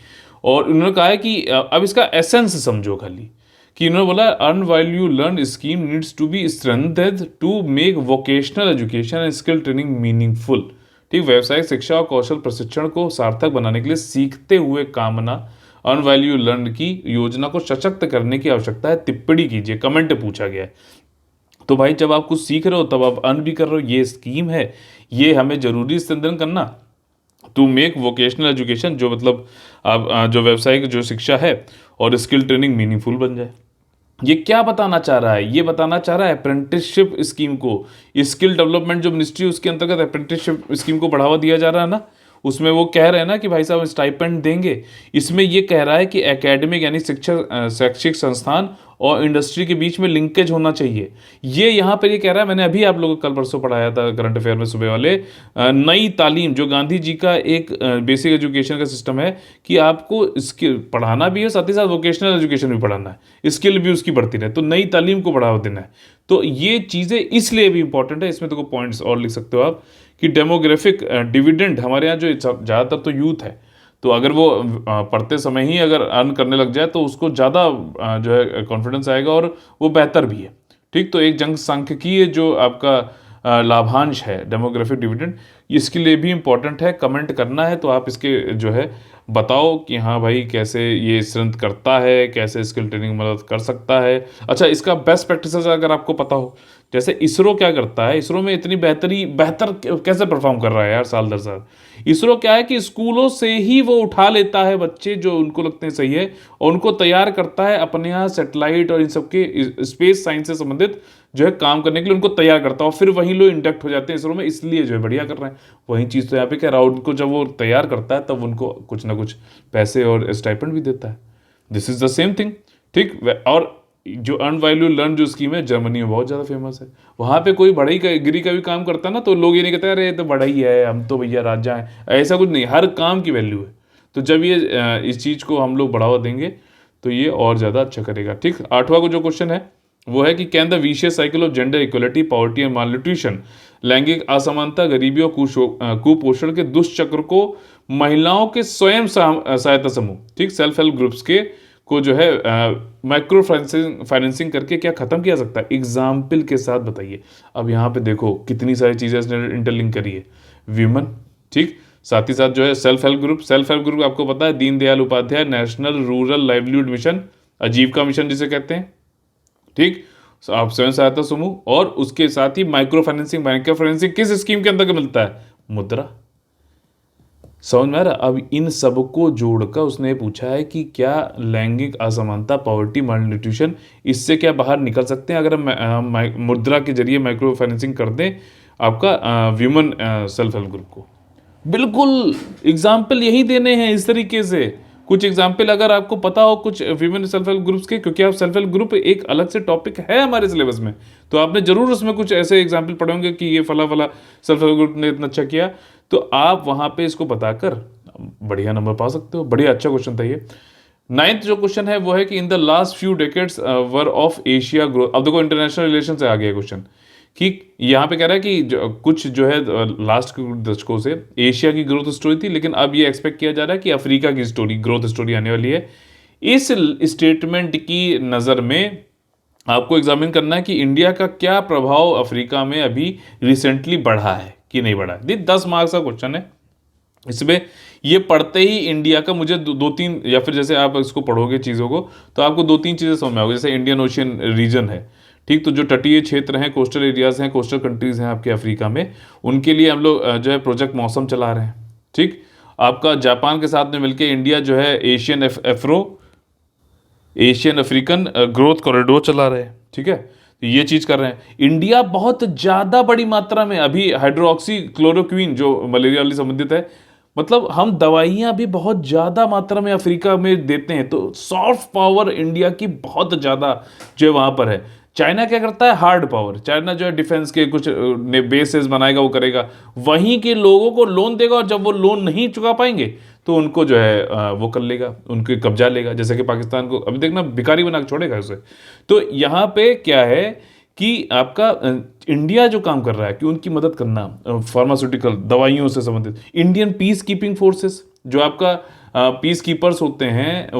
और उन्होंने कहा है कि अब इसका एसेंस समझो खाली, कि इन्होंने बोला earn while you learn scheme needs to be strengthened to make vocational education and skill training meaningful. ठीक, व्यावसायिक शिक्षा और कौशल प्रशिक्षण को सार्थक बनाने के लिए सीखते हुए कामना अर्न वैल्यू लर्न की योजना को सशक्त करने की आवश्यकता है, टिप्पणी कीजिए, कमेंट पूछा गया है। तो भाई जब आप कुछ सीख रहे हो तब आप अर्न भी कर रहे हो, ये स्कीम है, ये हमें जरूरी स्ट्रेंथन करना टू मेक वोकेशनल एजुकेशन, जो मतलब आप जो व्यावसायिक जो शिक्षा है और स्किल ट्रेनिंग मीनिंगफुल बन जाए। ये क्या बताना चाह रहा है, ये बताना चाह रहा है अप्रेंटिसशिप स्कीम को, स्किल डेवलपमेंट जो मिनिस्ट्री उसके अंतर्गत अप्रेंटिसशिप स्कीम को बढ़ावा दिया जा रहा है ना, उसमें वो कह रहे हैं ना कि भाई साहब स्टाइपेंड देंगे। इसमें ये कह रहा है कि एकेडमिक यानी शिक्षा शैक्षिक संस्थान और इंडस्ट्री के बीच में लिंकेज होना चाहिए। ये यहाँ पर ये कह रहा है, मैंने अभी आप लोगों को कल परसों पढ़ाया था करंट अफेयर में सुबह वाले, नई तालीम जो गांधी जी का एक बेसिक एजुकेशन का सिस्टम है कि आपको स्किल पढ़ाना भी है, साथ ही साथ वोकेशनल एजुकेशन भी पढ़ाना है, स्किल भी उसकी बढ़ती रहे, तो नई तालीम को बढ़ावा देना है। तो ये चीज़ें इसलिए भी इंपॉर्टेंट है, इसमें तो पॉइंट्स और लिख सकते हो आप कि डेमोग्राफिक डिविडेंड, हमारे यहाँ जो ज़्यादातर तो यूथ है, तो अगर वो पढ़ते समय ही अगर अर्न करने लग जाए तो उसको ज़्यादा जो है कॉन्फिडेंस आएगा और वो बेहतर भी है। ठीक, तो एक जनसांख्यिकीय जो आपका लाभांश है डेमोग्राफिक डिविडेंड, इसके लिए भी इम्पोर्टेंट है। कमेंट करना है तो आप इसके जो है बताओ कि हाँ भाई कैसे ये स्ट्रेंथ करता है, कैसे स्किल ट्रेनिंग मदद कर सकता है। अच्छा, इसका बेस्ट प्रैक्टिसेस अगर आपको पता हो, जैसे इसरो क्या करता है, इसरो में इतनी बेहतर कैसे परफॉर्म कर रहा है यार साल दर साल। इसरो क्या है कि स्कूलों से ही वो उठा लेता है बच्चे जो उनको लगते हैं सही है, और उनको तैयार करता है अपने यहाँ सैटेलाइट और इन सबके स्पेस साइंस से संबंधित जो है काम करने के लिए, उनको तैयार करता है और फिर वही लोग इंडक्ट हो जाते हैं इसरो में, इसलिए जो है बढ़िया कर रहे हैं। वही चीज़ तो यहाँ पे कह रहा हूँ, उनको जब वो तैयार करता है तब उनको कुछ ना कुछ पैसे और स्टाइपेंड भी देता है। This is the same thing. ठीक, और जो अर्न वैल्यू लर्न जो स्कीम है जर्मनी में बहुत ज़्यादा फेमस है। वहाँ पे कोई बढ़ई का गिरी का भी काम करता है ना, तो लोग ये नहीं कहते अरे ये तो बढ़ई है, हम तो भैया राजा हैं, ऐसा कुछ नहीं, हर काम की वैल्यू है। तो जब ये इस चीज़ को हम लोग बढ़ावा देंगे तो ये और ज़्यादा अच्छा करेगा। ठीक, 8वां को जो क्वेश्चन है वो है कि can the vicious cycle of gender equality, poverty and malnutrition, लैंगिक असमानता, गरीबी और कुपोषण के दुष्चक्र को महिलाओं के स्वयं सहायता समूह, ठीक, सेल्फ हेल्प ग्रुप्स के को जो है माइक्रो फाइनेंसिंग करके क्या खत्म किया सकता है? एग्जाम्पल के साथ बताइए। अब यहाँ पे देखो कितनी सारी चीज़ें इसने इंटरलिंक करी है। वीमन, ठीक, साथ ही साथ जो है सेल्फ हेल्प ग्रुप आपको पता है Deendayal Upadhyay national rural livelihood mission, Aajeevika mission जिसे कहते हैं। ठीक, आप स्वयं सहायता समूह, और उसके साथ ही माइक्रो फाइनेंसिंग किस स्कीम के अंदर मिलता है? मुद्रा। समझ में आ रहा? अब इन सबको जोड़कर उसने पूछा है कि क्या लैंगिक असमानता, पॉवर्टी, मालन्यूट्रिशन, इससे क्या बाहर निकल सकते हैं अगर हम मुद्रा के जरिए माइक्रो फाइनेंसिंग कर दें आपका व्यूमन सेल्फ हेल्प ग्रुप को। बिल्कुल एग्जाम्पल यही देने हैं इस तरीके से। कुछ एग्जाम्पल अगर आपको पता हो कुछ वीमेन सेल्फ हेल्प ग्रुप्स के, क्योंकि आप सेल्फ हेल्प ग्रुप एक अलग से टॉपिक है हमारे सिलेबस में, तो आपने जरूर उसमें कुछ ऐसे एग्जाम्पल पढ़े होंगे कि ये फला फला सेल्फ हेल्प ग्रुप ने इतना अच्छा किया, तो आप वहाँ पे इसको बताकर बढ़िया नंबर पा सकते हो। बढ़िया अच्छा क्वेश्चन था ये। 9th जो क्वेश्चन है वो है कि in the last few decades were of Asia growth. अब देखो इंटरनेशनल रिलेशन से आ गया क्वेश्चन कि यहाँ पे कह रहा है कि कुछ जो है लास्ट दशकों से एशिया की ग्रोथ स्टोरी थी, लेकिन अब ये एक्सपेक्ट किया जा रहा है कि अफ्रीका की ग्रोथ स्टोरी आने वाली है। इस स्टेटमेंट की नज़र में आपको एग्जामिन करना है कि इंडिया का क्या प्रभाव अफ्रीका में अभी रिसेंटली बढ़ा है कि नहीं बढ़ा है। 10 मार्क्स का क्वेश्चन है। इसमें ये पढ़ते ही इंडिया का मुझे दो तीन, या फिर जैसे आप इसको पढ़ोगे चीज़ों को तो आपको 2-3 चीज़ें समझ में आओगे। जैसे इंडियन ओशियन रीजन है, ठीक, तो जो तटीय क्षेत्र हैं, कोस्टल एरियाज हैं, कोस्टल कंट्रीज हैं आपके अफ्रीका में, उनके लिए हम लोग जो है प्रोजेक्ट मौसम चला रहे हैं। ठीक, आपका जापान के साथ में मिलकर इंडिया जो है एशियन अफ्रीकन ग्रोथ कॉरिडोर चला रहे हैं। ठीक है, तो ये चीज़ कर रहे हैं। इंडिया बहुत ज़्यादा बड़ी मात्रा में अभी हाइड्रोक्सी क्लोरोक्विन जो मलेरिया वाली संबंधित है, मतलब हम दवाइयाँ भी बहुत ज़्यादा मात्रा में अफ्रीका में देते हैं, तो सॉफ्ट पावर इंडिया की बहुत ज़्यादा जो है वहाँ पर है। चाइना क्या करता है, हार्ड पावर। चाइना जो है डिफेंस के कुछ बेसेस बनाएगा, वो करेगा, वहीं के लोगों को लोन देगा, और जब वो लोन नहीं चुका पाएंगे तो उनको जो है वो कर लेगा, उनके कब्जा लेगा। जैसे कि पाकिस्तान को अभी देखना भिखारी बना के छोड़ेगा उसे। तो यहाँ पे क्या है कि आपका इंडिया जो काम कर रहा है कि उनकी मदद करना, फार्मास्यूटिकल दवाइयों से संबंधित, इंडियन पीस कीपिंग फोर्सेस जो आपका पीस कीपर्स होते हैं,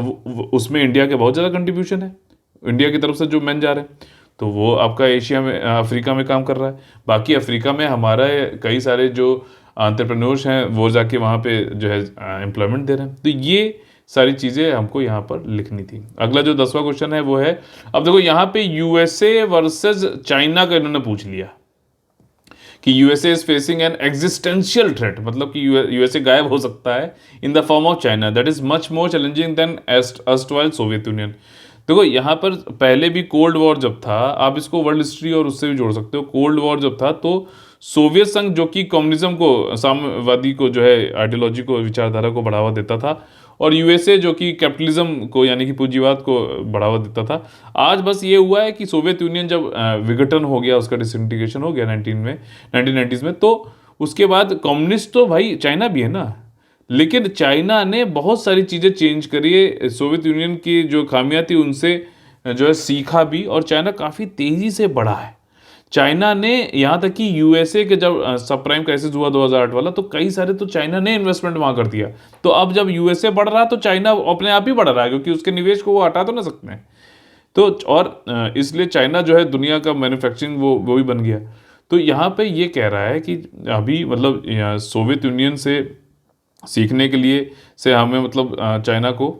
उसमें इंडिया के बहुत ज़्यादा कंट्रीब्यूशन है, इंडिया की तरफ से जो मैन जा रहे हैं। तो वो आपका एशिया में, अफ्रीका में काम कर रहा है। बाकी अफ्रीका में हमारा कई सारे जो एंटरप्रेन्योर्स हैं वो जाके वहाँ पे जो है एम्प्लॉयमेंट दे रहे हैं। तो ये सारी चीज़ें हमको यहाँ पर लिखनी थी। अगला जो 10वां क्वेश्चन है वो है, अब देखो यहाँ पे यूएसए वर्सेस चाइना का इन्होंने पूछ लिया कि USA is facing an existential threat, मतलब कि यूएसए गायब हो सकता है in the form of China that is much more challenging than erstwhile Soviet Union. देखो यहाँ पर पहले भी कोल्ड वॉर जब था, आप इसको वर्ल्ड हिस्ट्री और उससे भी जोड़ सकते हो। कोल्ड वॉर जब था तो सोवियत संघ जो कि कम्युनिज्म को, साम्यवादी को जो है आइडियोलॉजी को, विचारधारा को बढ़ावा देता था, और यूएसए जो कि कैपिटलिज्म को यानी कि पूंजीवाद को बढ़ावा देता था। आज बस ये हुआ है कि सोवियत यूनियन जब विघटन हो गया, उसका डिसइंटीग्रेशन हो गया 1990s में, तो उसके बाद कम्युनिस्ट तो भाई चाइना भी है ना, लेकिन चाइना ने बहुत सारी चीज़ें चेंज करी है। सोवियत यूनियन की जो खामियां थी उनसे जो है सीखा भी, और चाइना काफ़ी तेज़ी से बढ़ा है। चाइना ने यहाँ तक कि यूएसए के जब सब प्राइम क्राइसिस हुआ 2008 वाला, तो कई सारे तो चाइना ने इन्वेस्टमेंट वहाँ कर दिया। तो अब जब यूएसए बढ़ रहा है तो चाइना अपने आप ही बढ़ रहा है, क्योंकि उसके निवेश को वो हटा तो ना सकते हैं। तो और इसलिए चाइना जो है दुनिया का मैन्युफैक्चरिंग वो भी बन गया। तो यहाँ पे ये कह रहा है कि अभी मतलब सोवियत यूनियन से सीखने के लिए से हमें मतलब चाइना को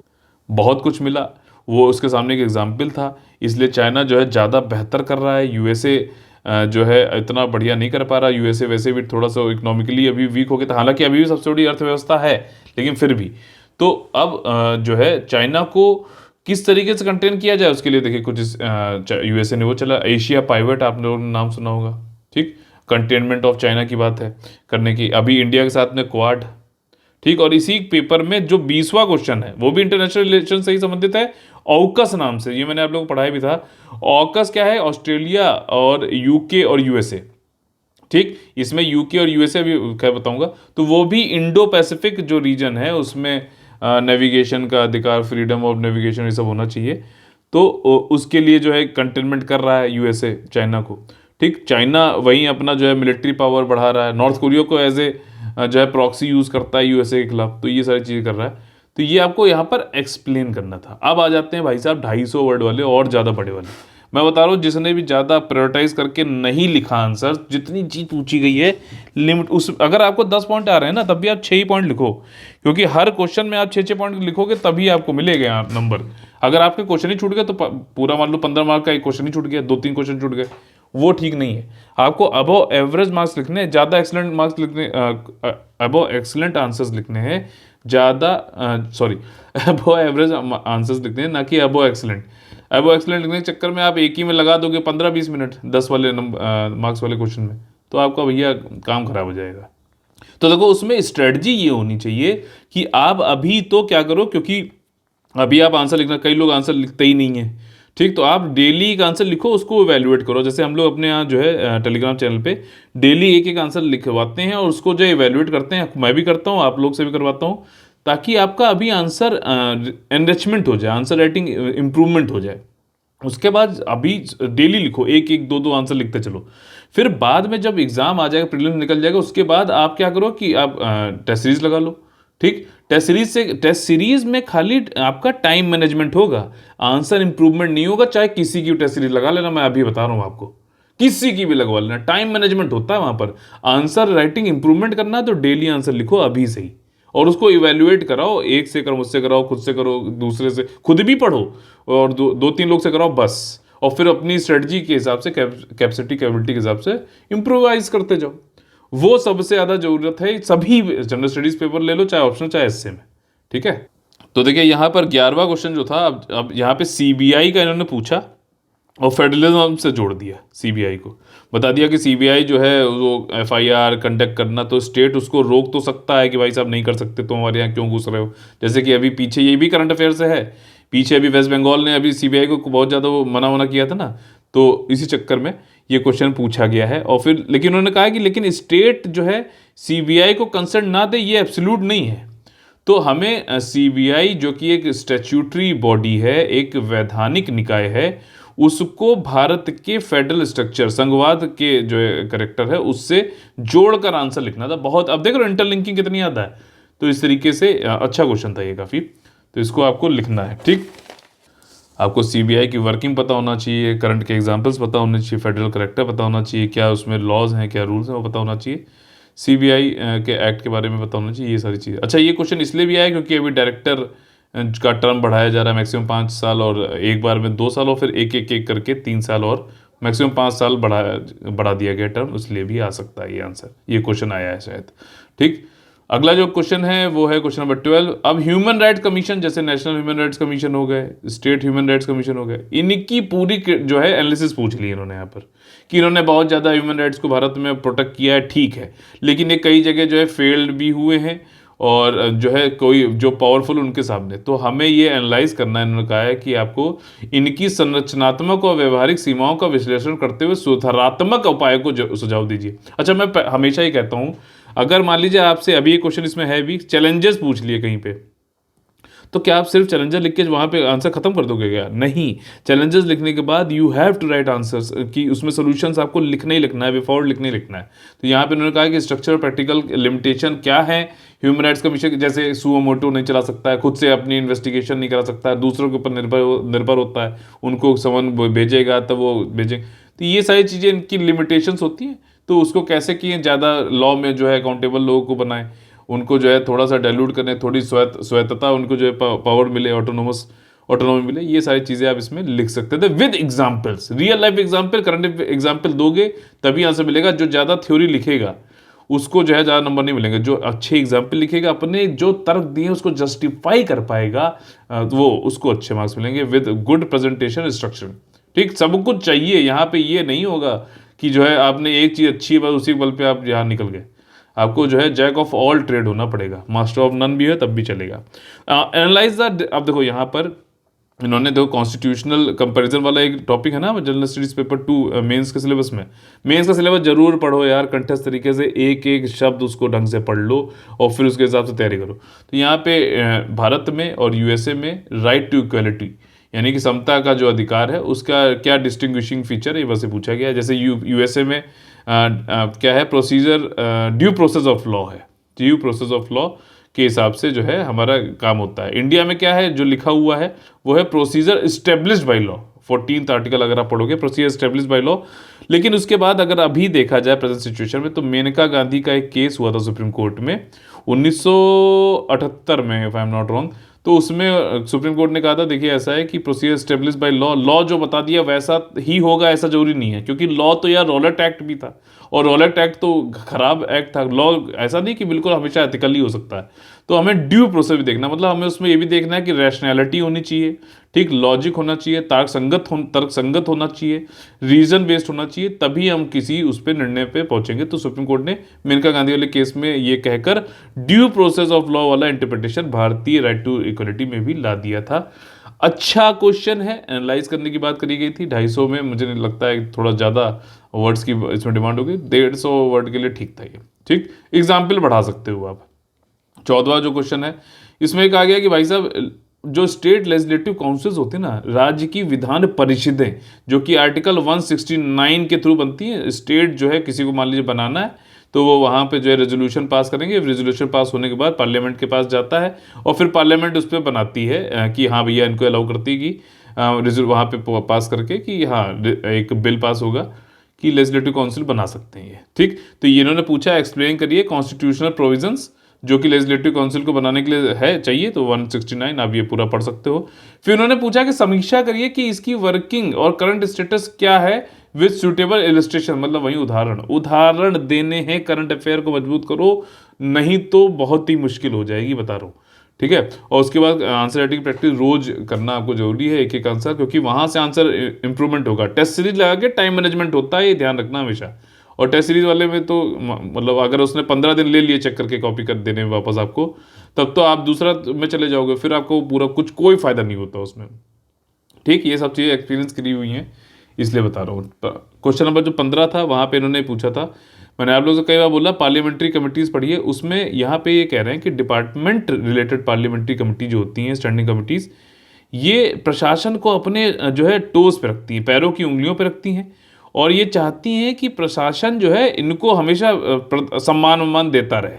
बहुत कुछ मिला, वो उसके सामने एक एग्जाम्पल था। इसलिए चाइना जो है ज़्यादा बेहतर कर रहा है, यूएसए जो है इतना बढ़िया नहीं कर पा रहा। यूएसए वैसे भी थोड़ा सा इकोनॉमिकली अभी वीक हो गया था, हालांकि अभी भी सबसे बड़ी अर्थव्यवस्था है, लेकिन फिर भी। तो अब जो है चाइना को किस तरीके से कंटेन किया जाए, उसके लिए देखिए कुछ यूएसए ने वो चला, एशिया पाइवट, आप लोगों ने नाम सुना होगा, ठीक। कंटेनमेंट ऑफ चाइना की बात है करने की, अभी इंडिया के साथ में क्वाड, ठीक। और इसी पेपर में जो 20वां क्वेश्चन है वो भी इंटरनेशनल रिलेशन से ही संबंधित है, ऑकस नाम से, ये मैंने आप लोगों को पढ़ाया भी था। ऑकस क्या है, ऑस्ट्रेलिया और यूके और यूएसए, ठीक। इसमें यूके और यूएसए भी क्या बताऊंगा। तो वो भी इंडो पैसिफिक जो रीजन है उसमें नेविगेशन का अधिकार, फ्रीडम ऑफ नेविगेशन, ये सब होना चाहिए। तो उसके लिए जो है कंटेनमेंट कर रहा है यूएसए चाइना को, ठीक। चाइना वहीं अपना जो है मिलिट्री पावर बढ़ा रहा है, नॉर्थ कोरिया को एज ए जो है प्रॉक्सी यूज़ करता है यूएसए के खिलाफ। तो ये सारी चीज़ें कर रहा है। तो ये आपको यहाँ पर एक्सप्लेन करना था। अब आ जाते हैं भाई साहब 250 वर्ड वाले और ज़्यादा बड़े वाले। मैं बता रहा हूँ जिसने भी ज़्यादा प्रायोरिटाइज करके नहीं लिखा आंसर, जितनी चीज़ पूछी गई है लिमिट, उस अगर आपको 10 पॉइंट आ रहे हैं ना, तब भी आप 6 ही पॉइंट लिखो, क्योंकि हर क्वेश्चन में आप 6 पॉइंट लिखोगे तभी आपको मिलेगा यहाँ नंबर। अगर आपके क्वेश्चन ही छूट गए तो पूरा मान लो 15 मार्क का एक क्वेश्चन ही छूट गया, 2-3 क्वेश्चन छूट गए, वो ठीक नहीं है। आपको अबव एवरेज मार्क्स लिखने हैं, ज़्यादा एक्सलेंट मार्क्स लिखने, अबव एक्सलेंट आंसर्स लिखने हैं, ज़्यादा सॉरी अबव एवरेज आंसर्स लिखने हैं, ना कि अबव एक्सलेंट। अबव एक्सलेंट लिखने के चक्कर में आप एक ही में लगा दोगे 15-20 मिनट 10 वाले मार्क्स वाले क्वेश्चन में, तो आपका भैया काम खराब हो जाएगा। तो देखो उसमें स्ट्रेटजी ये होनी चाहिए कि आप अभी तो क्या करो, क्योंकि अभी आप आंसर लिखना, कई लोग आंसर लिखते ही नहीं है, ठीक। तो आप डेली एक आंसर लिखो, उसको इवैल्यूएट करो। जैसे हम लोग अपने यहाँ जो है टेलीग्राम चैनल पे डेली एक आंसर लिखवाते हैं और उसको जो इवैल्यूएट करते हैं, मैं भी करता हूँ, आप लोग से भी करवाता हूँ, ताकि आपका अभी आंसर एनरिचमेंट हो जाए, आंसर राइटिंग इंप्रूवमेंट हो जाए। उसके बाद अभी डेली लिखो, एक एक 2-2 आंसर लिखते चलो। फिर बाद में जब एग्जाम आ जाएगा, प्रीलिम्स निकल जाएगा, उसके बाद आप क्या करो कि आप टेस्ट सीरीज लगा लो, ठीक। टेस्ट सीरीज में खाली आपका टाइम मैनेजमेंट होगा, आंसर इंप्रूवमेंट नहीं होगा। चाहे किसी की टेस्ट सीरीज लगा लेना, मैं अभी बता रहा हूँ आपको, किसी की भी लगवा लेना, टाइम मैनेजमेंट होता है वहां पर। आंसर राइटिंग इंप्रूवमेंट करना है तो डेली आंसर लिखो अभी से ही, और उसको इवेल्युएट कराओ, एक से करो, मुझसे कराओ, खुद से करो, दूसरे से, खुद भी पढ़ो, और 2-3 लोग से कराओ बस। और फिर अपनी स्ट्रेटजी के हिसाब से, कैपेसिटी कैपेबिलिटी के हिसाब से इम्प्रोवाइज करते जाओ। वो सबसे ज़्यादा जरूरत है। सभी जनरल स्टडीज पेपर ले लो, चाहे ऑप्शनल चाहे एसए में, ठीक है। तो देखिए यहाँ पर 11वां क्वेश्चन जो था, अब यहाँ पे सीबीआई का इन्होंने पूछा और फेडरलिज्म से जोड़ दिया। सीबीआई को बता दिया कि सीबीआई जो है वो एफआईआर कंडक्ट करना, तो स्टेट उसको रोक तो सकता है कि भाई साहब नहीं कर सकते, तो हमारे यहाँ क्यों घुस रहे हो। जैसे कि अभी पीछे ये भी करंट अफेयर से है, पीछे अभी वेस्ट बंगाल ने अभी सीबीआई को बहुत ज़्यादा वो मना किया था ना, तो इसी चक्कर में ये क्वेश्चन पूछा गया है। और फिर लेकिन उन्होंने कहा कि लेकिन स्टेट जो है सीबीआई को कंसर्न ना दे, ये एब्सोल्यूट नहीं है। तो हमें सीबीआई जो कि एक स्टैट्यूटरी बॉडी है, एक वैधानिक निकाय है, उसको भारत के फेडरल स्ट्रक्चर संघवाद के जो करेक्टर है उससे जोड़कर आंसर लिखना था। बहुत, अब देख रहे हो इंटरलिंकिंग कितनी आता है। तो इस तरीके से अच्छा क्वेश्चन था ये काफ़ी, तो इसको आपको लिखना है। ठीक, आपको सीबीआई की वर्किंग पता होना चाहिए, करंट के एग्जांपल्स पता होने चाहिए, फेडरल करेक्टर पता होना चाहिए, क्या उसमें लॉज हैं, क्या रूल्स हैं वो पता होना चाहिए, सीबीआई के एक्ट के बारे में पता होना चाहिए, ये सारी चीज़ें। अच्छा, ये क्वेश्चन इसलिए भी आया क्योंकि अभी डायरेक्टर का टर्म बढ़ाया जा रहा है, मैक्सिमम 5 साल और एक बार में 2 साल, और फिर एक एक एक करके 3 साल और मैक्सिमम 5 साल बढ़ा दिया गया टर्म, इसलिए भी आ सकता है ये आंसर, ये क्वेश्चन आया है शायद। ठीक, अगला जो क्वेश्चन है वो है क्वेश्चन नंबर 12। अब ह्यूमन राइट्स कमीशन, जैसे नेशनल ह्यूमन राइट्स कमीशन हो गए, स्टेट ह्यूमन राइट्स कमीशन हो गए, इनकी पूरी जो है एनालिसिस पूछ ली इन्होंने यहाँ पर कि इन्होंने बहुत ज़्यादा ह्यूमन राइट्स को भारत में प्रोटेक्ट किया है, ठीक है, लेकिन ये कई जगह जो है फेल्ड भी हुए हैं और जो है कोई जो पावरफुल उनके सामने। तो हमें ये एनालाइज करना है, इन्होंने कहा है कि आपको इनकी संरचनात्मक और व्यवहारिक सीमाओं का विश्लेषण करते हुए सुधारात्मक उपायों को सुझाव दीजिए। अच्छा, मैं हमेशा ही कहता हूँ, अगर मान लीजिए आपसे अभी ये क्वेश्चन इसमें है भी, चैलेंजेस पूछ लिए कहीं पे, तो क्या आप सिर्फ चैलेंजर लिख के वहाँ पे आंसर खत्म कर दोगे क्या? नहीं, चैलेंजेस लिखने के बाद you have to write answers, कि उसमें सोल्यूशंस आपको लिखना ही लिखना है, वे फॉरवर्ड लिखना ही लिखना है। तो यहाँ पे उन्होंने कहा कि स्ट्रक्चर और प्रैक्टिकल लिमिटेशन क्या है ह्यूमन राइट्स कमीशन, जैसे सुओ मोटो नहीं चला सकता है, खुद से अपनी इन्वेस्टिगेशन नहीं करा सकता है, दूसरों के ऊपर निर्भर होता है, उनको समन भेजेगा तब वो भेजे। तो ये सारी चीज़ें इनकी लिमिटेशंस होती हैं। तो उसको कैसे किए ज़्यादा लॉ में जो है अकाउंटेबल लोगों को बनाए, उनको जो है थोड़ा सा डाइल्यूट करने, थोड़ी स्वायत्तता उनको जो है पावर मिले, ऑटोनॉमी मिले, ये सारी चीज़ें आप इसमें लिख सकते थे with examples, real life example, current example दोगे तभी आंसर मिलेगा। जो ज़्यादा थ्योरी लिखेगा उसको जो है ज़्यादा नंबर नहीं मिलेंगे, जो अच्छे एग्जाम्पल लिखेगा, अपने जो तर्क दिए उसको जस्टिफाई कर पाएगा, वो उसको अच्छे मार्क्स मिलेंगे विद गुड प्रेजेंटेशन स्ट्रक्चर। ठीक, सब कुछ चाहिए यहाँ पे, ये नहीं होगा कि जो है आपने एक चीज़ अच्छी है बस उसी बल पे आप यहाँ निकल गए। आपको जो है जैक ऑफ ऑल ट्रेड होना पड़ेगा, मास्टर ऑफ नन भी है तब भी चलेगा। एनालाइज द, अब देखो यहाँ पर इन्होंने देखो कॉन्स्टिट्यूशनल कंपैरिजन वाला एक टॉपिक है ना जनरल स्टडीज पेपर 2 मेंस के सिलेबस में। मेंस का सिलेबस जरूर पढ़ो यार, कंठस्थ तरीके से एक एक शब्द उसको ढंग से पढ़ लो और फिर उसके हिसाब से तैयारी करो। तो यहाँ पे भारत में और यूएसए में राइट टू इक्वलिटी यानी कि समता का जो अधिकार है उसका क्या डिस्टिंग्विशिंग फीचर है, ये वैसे पूछा गया है। जैसे यूएसए में क्या है, procedure due process of law है, ड्यू प्रोसेस ऑफ लॉ के हिसाब से जो है हमारा काम होता है। इंडिया में क्या है जो लिखा हुआ है वो है procedure established by law, 14th article अगर आप पढ़ोगे प्रोसीजर स्टेब्लिश्ड बाय लॉ। लेकिन उसके बाद अगर अभी देखा जाए प्रेजेंट सिचुएशन में, तो मेनका गांधी का एक केस हुआ था सुप्रीम कोर्ट में 1978 में, if I am not wrong. तो उसमें सुप्रीम कोर्ट ने कहा था देखिए ऐसा है कि procedure establish by law, law जो बता दिया वैसा ही होगा ऐसा जरूरी नहीं है, क्योंकि लॉ तो यार रॉलेट एक्ट भी था और रॉलेट एक्ट तो खराब एक्ट था। लॉ ऐसा नहीं कि बिल्कुल हमेशा एथिकल ही हो सकता है। तो हमें ड्यू प्रोसेस भी देखना, मतलब हमें उसमें ये भी देखना है कि रैशनैलिटी होनी चाहिए, ठीक, लॉजिक होना चाहिए, तर्क संगत होना चाहिए, रीजन बेस्ड होना चाहिए, तभी हम किसी उस पर निर्णय पे पहुंचेंगे। तो सुप्रीम कोर्ट ने मेनका गांधी वाले केस में ये कहकर ड्यू प्रोसेस ऑफ लॉ वाला इंटरप्रिटेशन भारतीय राइट टू इक्वलिटी में भी ला दिया था। अच्छा क्वेश्चन है, एनालाइज करने की बात करी गई थी 250 में, मुझे नहीं लगता है थोड़ा ज़्यादा वर्ड्स की इसमें डिमांड होगी, 150 वर्ड के लिए ठीक था ये। ठीक, एग्जाम्पल बढ़ा सकते हो आप। 14वां जो क्वेश्चन है इसमें कहा गया कि भाई साहब जो स्टेट लेजिस्लेटिव काउंसिल्स होते हैं ना, राज्य की विधान परिषदें, जो कि आर्टिकल 169 के थ्रू बनती है। स्टेट जो है किसी को मान लीजिए बनाना है तो वो वहाँ पे जो है रेजोल्यूशन पास करेंगे, रेजोल्यूशन पास होने के बाद पार्लियामेंट के पास जाता है और फिर पार्लियामेंट उस पर बनाती है कि हाँ भैया इनको अलाउ करती है कि वहाँ पे पास करके कि हाँ एक बिल पास होगा कि लेजिस्लेटिव काउंसिल बना सकते हैं ये। ठीक, तो ये इन्होंने पूछा एक्सप्लेन करिए कॉन्स्टिट्यूशनल प्रोविजंस जो कि लेजिस्लेटिव काउंसिल को बनाने के लिए है चाहिए, तो 169 आप ये पूरा पढ़ सकते हो। फिर उन्होंने पूछा कि समीक्षा करिए कि इसकी वर्किंग और करंट स्टेटस क्या है विद सुटेबल इलस्ट्रेशन, मतलब वही उदाहरण देने हैं, करंट अफेयर को मजबूत करो, नहीं तो बहुत ही मुश्किल हो जाएगी, बता रहा हूँ। ठीक है, और उसके बाद आंसर राइटिंग प्रैक्टिस रोज करना आपको जरूरी है, एक एक आंसर, क्योंकि वहां से आंसर इंप्रूवमेंट होगा। टेस्ट सीरीज लगा के टाइम मैनेजमेंट होता है, ये ध्यान रखना हमेशा। और टेस्ट सीरीज वाले में तो मतलब अगर उसने 15 दिन ले लिए चेक करके कॉपी कर देने में वापस आपको, तब तो आप दूसरा में चले जाओगे, फिर आपको पूरा कुछ कोई फायदा नहीं होता उसमें। ठीक, ये सब चीज़ें एक्सपीरियंस करी हुई हैं, इसलिए बता रहा हूँ। क्वेश्चन नंबर जो 15 था वहाँ पे इन्होंने पूछा था, मैंने आप लोगों से कई बार बोला पार्लियामेंट्री कमिटीज़ पढ़िए, उसमें यहाँ पे ये कह रहे हैं कि डिपार्टमेंट रिलेटेड पार्लियामेंट्री कमिटी जो होती हैं, स्टैंडिंग कमिटीज़, ये प्रशासन को अपने जो है टोस पे रखती हैं, पैरों की उंगलियों पे रखती हैं, और ये चाहती हैं कि प्रशासन जो है इनको हमेशा सम्मान सम्मान देता रहे।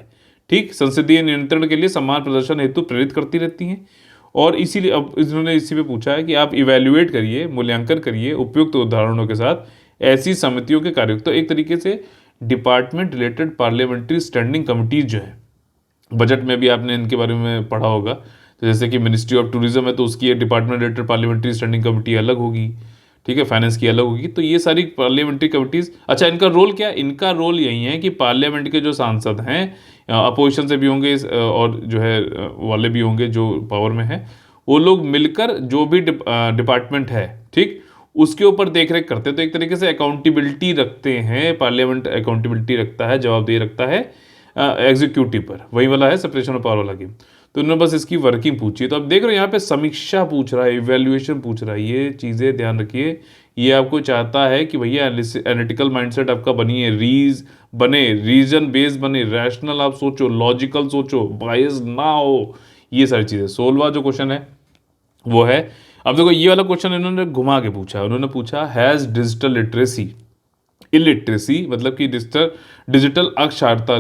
ठीक, संसदीय नियंत्रण के लिए सम्मान प्रदर्शन हेतु प्रेरित करती रहती हैं। और इसीलिए अब इन्होंने इसी पे पूछा है कि आप इवैल्यूएट करिए, मूल्यांकन करिए उपयुक्त उदाहरणों के साथ ऐसी समितियों के कार्य। तो एक तरीके से department related parliamentary standing committees जो है, बजट में भी आपने इनके बारे में पढ़ा होगा, तो जैसे कि मिनिस्ट्री ऑफ टूरिज्म है तो उसकी एक department related parliamentary standing committee अलग होगी, ठीक है, फाइनेंस की अलग होगी। तो ये सारी पार्लियामेंट्री कमिटीज, अच्छा इनका रोल क्या है? इनका रोल यही है कि पार्लियामेंट के जो सांसद हैं, अपोजिशन से भी होंगे और जो है वाले भी होंगे जो पावर में है, वो लोग मिलकर जो भी डिपार्टमेंट है, ठीक, उसके ऊपर देख रेख करते हैं। तो एक तरीके से अकाउंटेबिलिटी रखते हैं, पार्लियामेंट अकाउंटेबिलिटी रखता है, जवाबदेही रखता है एग्जीक्यूटिव पर, वही वाला है सेपरेशन ऑफ पावर वाला गेम। तो उन्होंने बस इसकी वर्किंग पूछी है। तो अब देख रहे हो यहाँ पे समीक्षा पूछ रहा है, इवैल्यूएशन पूछ रहा है, ये चीज़ें ध्यान रखिए। ये आपको चाहता है कि भैया एनालिटिकल माइंडसेट आपका बनिए, रीजन बेस्ड बने, रैशनल आप सोचो, लॉजिकल सोचो, बायस ना हो, ये सारी चीज़ें। 16वां जो क्वेश्चन है वो है, अब देखो ये वाला क्वेश्चन इन्होंने घुमा के पूछा। उन्होंने पूछा हैज़ डिजिटल लिटरेसी, इलिटरेसी मतलब कि डिजिटल अक्षरता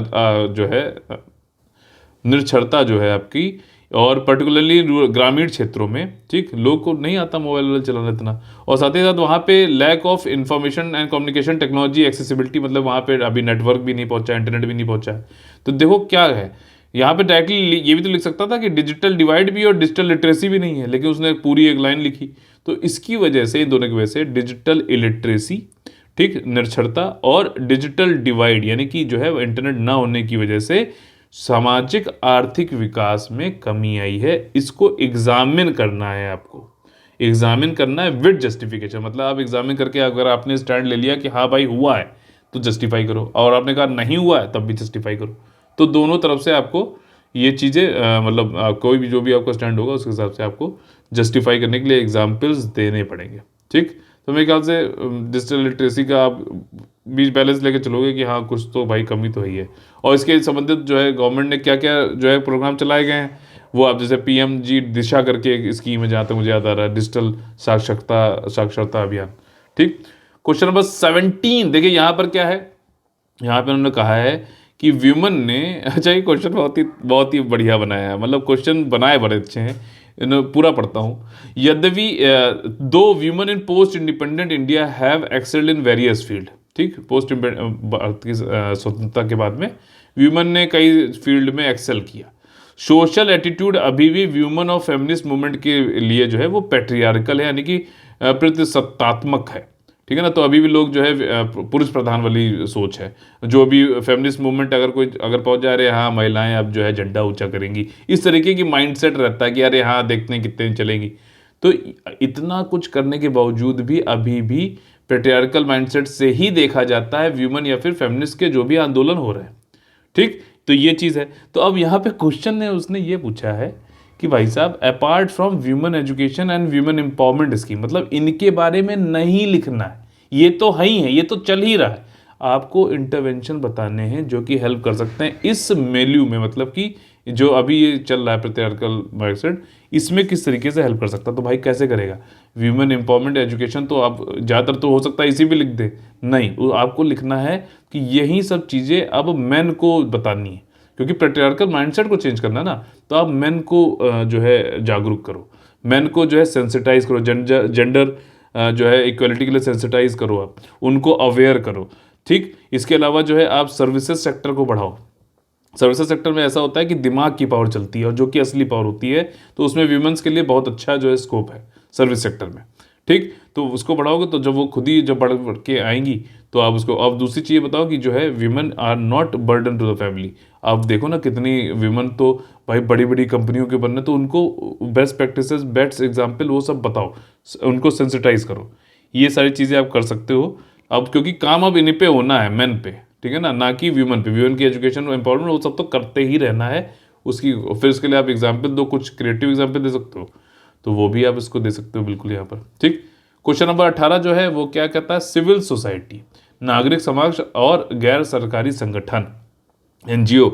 जो है, निरक्षरता जो है आपकी, और पर्टिकुलरली ग्रामीण क्षेत्रों में, ठीक, लोग को नहीं आता मोबाइल चलाना इतना, और साथ ही साथ वहाँ पे lack of information and communication technology accessibility, मतलब वहाँ पे अभी नेटवर्क भी नहीं पहुँचा, इंटरनेट भी नहीं पहुँचा है। तो देखो क्या है यहाँ पे, डायरेक्टली ये भी तो लिख सकता था कि डिजिटल डिवाइड भी और डिजिटल लिटरेसी भी नहीं है, लेकिन उसने पूरी एक लाइन लिखी। तो इसकी वजह से, इन दोनों की वजह से, डिजिटल इलिटरेसी, ठीक, निरक्षरता, और डिजिटल डिवाइड यानी कि जो है इंटरनेट ना होने की वजह से सामाजिक आर्थिक विकास में कमी आई है। इसको एग्जामिन करना है, आपको एग्जामिन करना है विद जस्टिफिकेशन। मतलब आप एग्जामिन करके अगर आपने स्टैंड ले लिया कि हाँ भाई हुआ है तो जस्टिफाई करो, और आपने कहा नहीं हुआ है तब भी जस्टिफाई करो। तो दोनों तरफ से आपको ये चीज़ें मतलब कोई भी जो भी आपका स्टैंड होगा उसके हिसाब से आपको जस्टिफाई करने के लिए एग्जाम्पल्स देने पड़ेंगे, ठीक। तो मेरे ख्याल से डिजिटल लिटरेसी का आप बीच बैलेंस लेके चलोगे कि हाँ कुछ तो भाई कमी तो ही है। और इसके संबंधित जो है गवर्नमेंट ने क्या क्या जो है प्रोग्राम चलाए गए हैं, वो आप जैसे PMG दिशा करके एक स्कीम है, जहाँ तक मुझे याद आ रहा है, डिजिटल साक्षरता अभियान, ठीक। क्वेश्चन नंबर 17 देखिए यहाँ पर क्या है, यहाँ पे उन्होंने कहा है कि व्यूमन ने, अच्छा ये क्वेश्चन बहुत ही बढ़िया बनाया है, मतलब क्वेश्चन बनाए बड़े अच्छे हैं, इन्हें पूरा पढ़ता हूँ। यद्यपि though women in post independent India have excelled in various field, ठीक, पोस्ट भारत की स्वतंत्रता के बाद में व्यूमन ने कई फील्ड में एक्सेल किया। सोशल एटीट्यूड अभी भी व्यूमन और फेमिनिस्ट मूवमेंट के लिए जो है वो पैट्रियार्कल है, यानी कि प्रतिसत्तात्मक है, ठीक है ना। तो अभी भी लोग जो है पुरुष प्रधान वाली सोच है। जो भी फेमिनिस्ट मूवमेंट अगर पहुंच जा रहे हैं, हाँ महिलाएं अब जो है झंडा ऊंचा करेंगी, इस तरीके की माइंडसेट रहता है कि अरे हाँ देखते हैं कितने दिन चलेंगी। तो इतना कुछ करने के बावजूद भी अभी भी पेट्रियार्कल माइंडसेट से ही देखा जाता है व्यूमन या फिर फेमिनिस्ट के जो भी आंदोलन हो रहे हैं, ठीक। तो ये चीज़ है। तो अब यहाँ पे क्वेश्चन ने उसने ये पूछा है कि भाई साहब apart from women education and women empowerment scheme, मतलब इनके बारे में नहीं लिखना है, ये तो है ही है, ये तो चल ही रहा है, आपको इंटरवेंशन बताने हैं जो कि हेल्प कर सकते हैं इस मेल्यू में, मतलब कि जो अभी ये चल रहा है पेट्रियार्कल माइंडसेट, इसमें किस तरीके से हेल्प कर सकता है। तो भाई कैसे करेगा? व्यूमन एम्पावरमेंट एजुकेशन तो आप ज़्यादातर तो हो सकता है इसी भी लिख दे, नहीं, आपको लिखना है कि यही सब चीज़ें अब मेन को बतानी है, क्योंकि पेट्रियार्कल माइंडसेट को चेंज करना है ना। तो आप मेन को जो है जागरूक करो, मेन को जो है सेंसिटाइज करो, जेंडर जो है इक्वलिटी के लिए सेंसिटाइज करो, आप उनको अवेयर करो, ठीक। इसके अलावा जो है आप सर्विसेज सेक्टर को बढ़ाओ। सर्विसेज सेक्टर में ऐसा होता है कि दिमाग की पावर चलती है और जो कि असली पावर होती है, तो उसमें वीमेंस के लिए बहुत अच्छा जो है स्कोप है सर्विस सेक्टर में, ठीक। तो उसको बढ़ाओगे तो जब वो खुद ही जब बढ़ के आएंगी तो आप उसको। अब दूसरी चीज़ बताओ कि जो है women are not burden to the family. आप देखो ना कितनी वीमेन तो भाई बड़ी बड़ी कंपनियों के बनने, तो उनको बेस्ट प्रैक्टिसेस, बेस्ट एग्जाम्पल वो सब बताओ, उनको सेंसिटाइज करो। ये सारी चीज़ें आप कर सकते हो अब, क्योंकि काम अब इन्हीं पे होना है, मेन पे, ठीक है ना कि व्यूमन पे। व्यूमन की एजुकेशन और एम्पावरमेंट वो सब तो करते ही रहना है उसकी। फिर उसके लिए आप एग्जाम्पल दो, कुछ क्रिएटिव एग्जाम्पल दे सकते हो, तो वो भी आप इसको दे सकते हो बिल्कुल यहाँ पर, ठीक। क्वेश्चन नंबर 18 जो है वो क्या कहता है, सिविल सोसाइटी, नागरिक समाज और गैर सरकारी संगठन, एनजीओ,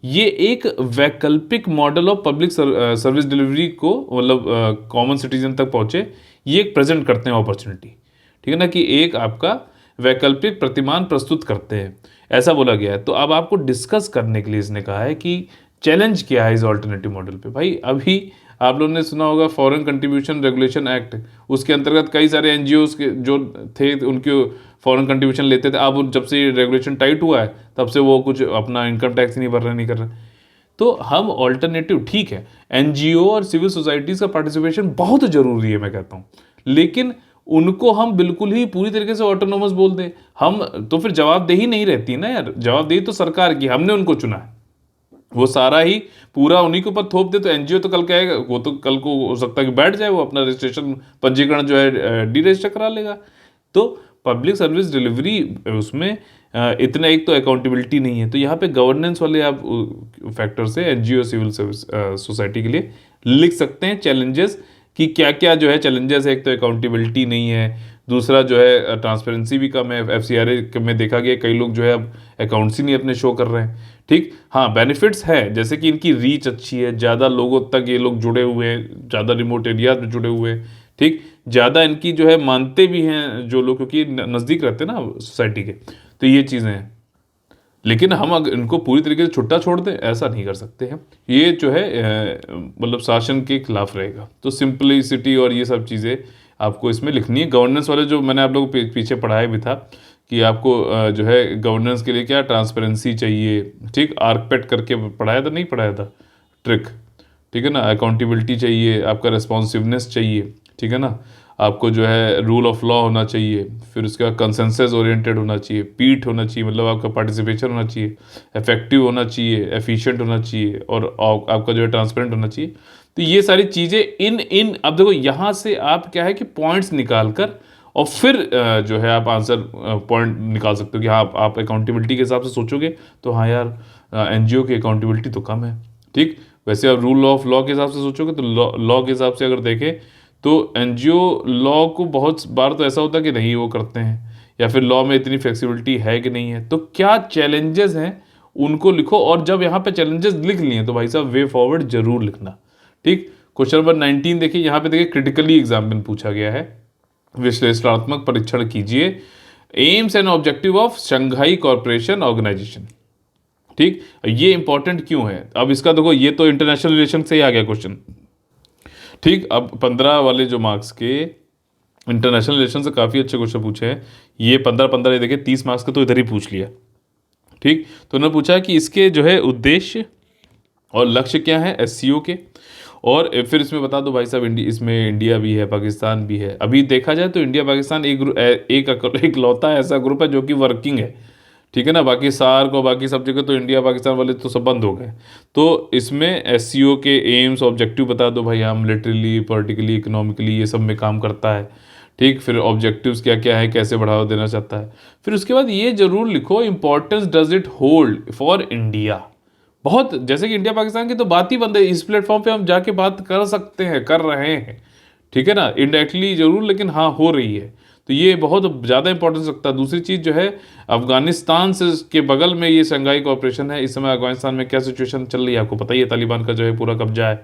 ये एक वैकल्पिक model of public service delivery को मतलब कॉमन सिटीजन तक पहुंचे, ये एक प्रेजेंट करते हैं अपॉर्चुनिटी, ठीक है ना, कि एक आपका वैकल्पिक प्रतिमान प्रस्तुत करते हैं, ऐसा बोला गया है। तो अब आपको डिस्कस करने के लिए इसने कहा है कि चैलेंज क्या है इस ऑल्टरनेटिव मॉडल पे। भाई अभी आप लोगों ने सुना होगा फॉरेन कंट्रीब्यूशन रेगुलेशन एक्ट, उसके अंतर्गत कई सारे एनजीओ के जो थे उनके फॉरेन कंट्रीब्यूशन लेते थे। अब जब से रेगुलेशन टाइट हुआ है तब से वो कुछ अपना इनकम टैक्स ही नहीं भर रहे, नहीं कर रहे। तो हम ऑल्टरनेटिव, ठीक है, एनजीओ और सिविल सोसाइटीज़ का पार्टिसिपेशन बहुत ज़रूरी है मैं कहता हूँ, लेकिन उनको हम बिल्कुल ही पूरी तरीके से ऑटोनोमस बोल दें हम, तो फिर जवाबदेही नहीं रहती ना यार। जवाबदेही तो सरकार की, हमने उनको चुना है, वो सारा ही पूरा उन्हीं के ऊपर थोप दे तो एनजीओ तो कल कहेगा, वो तो कल को हो सकता है कि बैठ जाए, वो अपना रजिस्ट्रेशन पंजीकरण जो है डी रजिस्टर करा लेगा। तो पब्लिक सर्विस डिलीवरी उसमें इतना एक तो अकाउंटेबिलिटी नहीं है। तो यहाँ पे गवर्नेंस वाले आप फैक्टर से एनजीओ सिविल सर्विस सोसाइटी के लिए लिख सकते हैं चैलेंजेस, कि क्या क्या जो है चैलेंजेस है। एक तो अकाउंटेबिलिटी नहीं है, दूसरा जो है ट्रांसपेरेंसी भी कम है। एफसीआरए में देखा गया कई लोग जो है अब अकाउंट्स ही नहीं अपने शो कर रहे हैं, ठीक। हाँ बेनिफिट्स है, जैसे कि इनकी रीच अच्छी है, ज़्यादा लोगों तक ये लोग जुड़े हुए हैं, ज़्यादा रिमोट एरियाज में जुड़े हुए हैं, ठीक। ज़्यादा इनकी जो है मानते भी हैं जो लोग, क्योंकि नज़दीक रहते हैं ना सोसाइटी के, तो ये चीज़ें हैं। लेकिन हम अगर इनको पूरी तरीके से छुट्टा छोड़ दें, ऐसा नहीं कर सकते हैं, ये जो है मतलब शासन के खिलाफ रहेगा। तो सिंपलिसिटी और ये सब चीज़ें आपको इसमें लिखनी है। गवर्नेंस वाले जो मैंने आप लोगों को पीछे पढ़ाया भी था कि आपको जो है गवर्नेंस के लिए क्या ट्रांसपेरेंसी चाहिए, ठीक, आर्कपेट करके पढ़ाया था, नहीं पढ़ाया था ट्रिक, ठीक है ना, अकाउंटेबिलिटी चाहिए, आपका रेस्पॉन्सिवनेस चाहिए, ठीक है ना, आपको जो है रूल ऑफ लॉ होना चाहिए, फिर उसके बाद कंसेंसस ओरिएंटेड होना चाहिए, पीट होना चाहिए, मतलब आपका पार्टिसिपेशन होना चाहिए, इफेक्टिव होना चाहिए, एफिशिएंट होना चाहिए, और आपका जो है ट्रांसपेरेंट होना चाहिए। तो ये सारी चीज़ें इन इन अब देखो यहाँ से आप क्या है कि पॉइंट्स निकाल कर और फिर जो है आप आंसर पॉइंट निकाल सकते हो कि हाँ आप अकाउंटेबिलिटी के हिसाब से सोचोगे तो हाँ यार एनजीओ की अकाउंटेबिलिटी तो कम है, ठीक। वैसे आप रूल ऑफ लॉ के हिसाब से सोचोगे तो लॉ के हिसाब से अगर देखें तो एनजीओ लॉ को बहुत बार तो ऐसा होता है कि नहीं वो करते हैं, या फिर लॉ में इतनी फ्लेक्सिबिलिटी है कि नहीं है। तो क्या चैलेंजेस हैं उनको लिखो, और जब यहाँ पे चैलेंजेस लिख लिए तो भाई साहब वे फॉरवर्ड जरूर लिखना, ठीक। क्वेश्चन नंबर 19 देखिए, यहाँ पे देखिए क्रिटिकली एग्जाम में पूछा गया है, विश्लेषणात्मक परीक्षण कीजिए, aims and objective of Shanghai corporation organisation, ठीक। ये इंपॉर्टेंट क्यों है, अब इसका देखो ये तो इंटरनेशनल रिलेशन से ही आ गया क्वेश्चन, ठीक। अब 15 वाले जो मार्क्स के इंटरनेशनल रिलेशन से काफ़ी अच्छे क्वेश्चन पूछे हैं, ये 15-15 ये देखिए 30 मार्क्स का तो इधर ही पूछ लिया, ठीक। तो उन्होंने पूछा कि इसके जो है उद्देश्य और लक्ष्य क्या है एससीओ के, और फिर इसमें बता दो भाई साहब इसमें इंडिया भी है, पाकिस्तान भी है। अभी देखा जाए तो इंडिया पाकिस्तान एक लौता ऐसा ग्रुप है जो कि वर्किंग है, ठीक है ना। बाकी सार्क और बाकी सब जगह तो इंडिया पाकिस्तान वाले तो सब बंद हो गए। तो इसमें एससीओ के एम्स ऑब्जेक्टिव बता दो भाई, हम मिलिट्रीली, पॉलिटिकली, इकोनॉमिकली ये सब में काम करता है, ठीक। फिर ऑब्जेक्टिव्स क्या क्या है, कैसे बढ़ावा देना चाहता है। फिर उसके बाद ये जरूर लिखो importance does it hold for India. बहुत, जैसे कि इंडिया पाकिस्तान की तो बात ही बंद है, इस प्लेटफॉर्म पे हम जाके बात कर सकते हैं, कर रहे हैं, ठीक है ना, इनडायरेक्टली जरूर, लेकिन हाँ हो रही है। तो ये बहुत ज़्यादा इंपॉर्टेंस रखता है। दूसरी चीज़ जो है अफगानिस्तान से के बगल में ये शंघाई कॉर्पोरेशन है, इस समय अफगानिस्तान में क्या सिचुएशन चल रही है आपको पता ही है, तालिबान का जो है पूरा कब्जा है,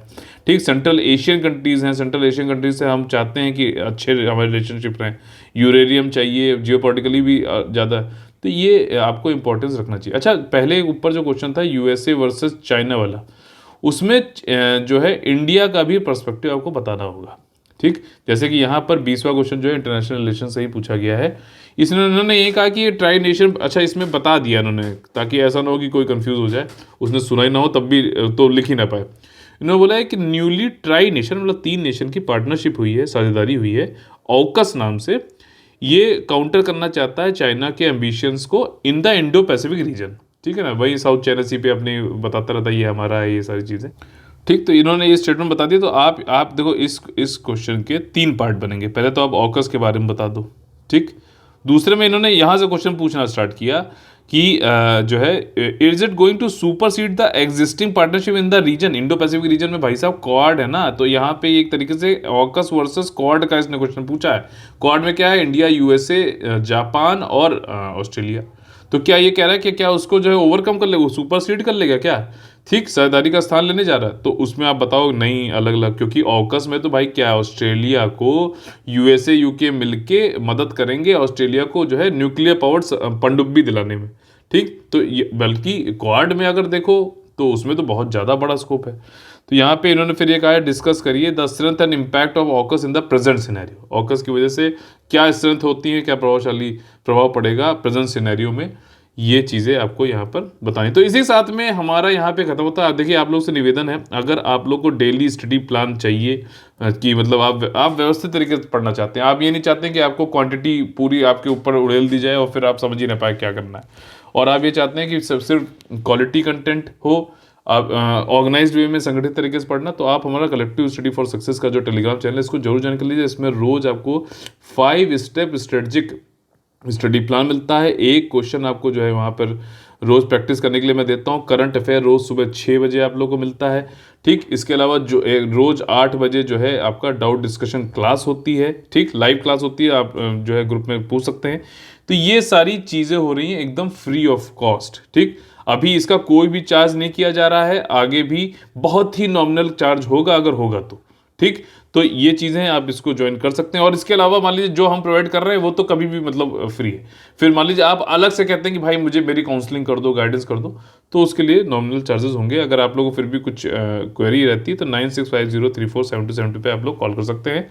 ठीक। सेंट्रल एशियन कंट्रीज़ हैं, सेंट्रल एशियन कंट्रीज से हम चाहते हैं कि अच्छे हमारे रिलेशनशिप रहें, यूरेनियम चाहिए, जियोपॉलिटिकली भी ज़्यादा, तो ये आपको इंपॉर्टेंस रखना चाहिए। अच्छा, पहले ऊपर जो क्वेश्चन था यूएसए वर्सेस चाइना वाला, उसमें जो है इंडिया का भी पर्सपेक्टिव आपको बताना होगा, ठीक। जैसे कि यहाँ पर 20वां क्वेश्चन जो है इंटरनेशनल रिलेशन से ही पूछा गया है। इसमें उन्होंने ये कहा कि ये ट्राई नेशन, अच्छा इसमें बता दिया उन्होंने ताकि ऐसा ना हो कि कोई कंफ्यूज हो जाए, उसने सुना ही ना हो तब भी तो लिख ही ना पाए। इन्होंने बोला है कि न्यूली ट्राई नेशन मतलब 3 नेशन की पार्टनरशिप हुई है, साझेदारी हुई है ऑकस नाम से। ये काउंटर करना चाहता है चाइना के एम्बिशंस को in the Indo Pacific reason, ठीक है ना, वही साउथ चाइना सी पे अपनी बताता रहता है ये हमारा है, ये सारी चीज़ें, ठीक। तो इन्होंने ये स्टेटमेंट बता दिया। तो आप देखो इस क्वेश्चन के 3 पार्ट बनेंगे। पहले तो आप ऑकस के बारे में बता दो, ठीक। दूसरे में इन्होंने यहाँ से क्वेश्चन पूछना स्टार्ट किया कि जो है is it going to supersede the existing partnership in the region, Indo Pacific region में भाई साहब क्वाड है ना, तो यहाँ पे एक तरीके से ऑकस वर्सेस क्वाड का इसने क्वेश्चन पूछा है। क्वाड में क्या है, इंडिया, यूएसए, जापान और ऑस्ट्रेलिया। तो क्या ये कह रहा है कि क्या उसको जो है ओवरकम कर लेगा, सुपरसीड कर लेगा क्या, ठीक, साझेदारी का स्थान लेने जा रहा है। तो उसमें आप बताओ नहीं, अलग अलग, क्योंकि ऑकस में तो भाई क्या है, ऑस्ट्रेलिया को यूएसए यूके मिलके मदद करेंगे ऑस्ट्रेलिया को जो है न्यूक्लियर पावर्ड पनडुब्बी दिलाने में, ठीक। तो ये बल्कि क्वाड में अगर देखो तो उसमें तो बहुत ज़्यादा बड़ा स्कोप है। तो यहाँ पे इन्होंने फिर ये कहा है, डिस्कस करिए the strength and impact of AUKUS in the present scenario, AUKUS की वजह से क्या स्ट्रेंथ होती है, क्या प्रभावशाली प्रभाव पड़ेगा प्रेजेंट सिनेरियो में, ये चीज़ें आपको यहाँ पर बतानी। तो इसी साथ में हमारा यहाँ पे खत्म होता है। देखिए आप लोग से निवेदन है, अगर आप लोग को डेली स्टडी प्लान चाहिए कि मतलब आप व्यवस्थित तरीके से पढ़ना चाहते हैं, आप ये नहीं चाहते कि आपको क्वांटिटी पूरी आपके ऊपर उड़ेल दी जाए और फिर आप समझ ही ना पाए क्या करना है, और आप ये चाहते हैं कि सिर्फ क्वालिटी कंटेंट हो, आप ऑर्गेनाइज्ड वे में संगठित तरीके से पढ़ना, तो आप हमारा कलेक्टिव स्टडी फॉर सक्सेस का जो टेलीग्राम चैनल है इसको जरूर ज्वाइन कर लीजिए। इसमें रोज आपको 5 स्टेप स्ट्रेटजिक स्टडी प्लान मिलता है। एक क्वेश्चन आपको जो है वहाँ पर रोज़ प्रैक्टिस करने के लिए मैं देता हूँ। करंट अफेयर रोज़ सुबह 6 बजे आप लोगों को मिलता है, ठीक। इसके अलावा जो रोज़ 8 बजे जो है आपका डाउट डिस्कशन क्लास होती है, ठीक, लाइव क्लास होती है, आप जो है ग्रुप में पूछ सकते हैं। तो ये सारी चीज़ें हो रही हैं एकदम फ्री ऑफ कॉस्ट, ठीक। अभी इसका कोई भी चार्ज नहीं किया जा रहा है, आगे भी बहुत ही नॉमिनल चार्ज होगा अगर होगा तो, ठीक। तो ये चीज़ें आप इसको ज्वाइन कर सकते हैं। और इसके अलावा मान लीजिए जो हम प्रोवाइड कर रहे हैं वो तो कभी भी मतलब फ्री है, फिर मान लीजिए आप अलग से कहते हैं कि भाई मुझे मेरी काउंसलिंग कर दो, गाइडेंस कर दो, तो उसके लिए नॉमिनल चार्जेस होंगे। अगर आप लोगों को फिर भी कुछ क्वेरी रहती है तो 9650347272 पे आप लोग कॉल कर सकते हैं।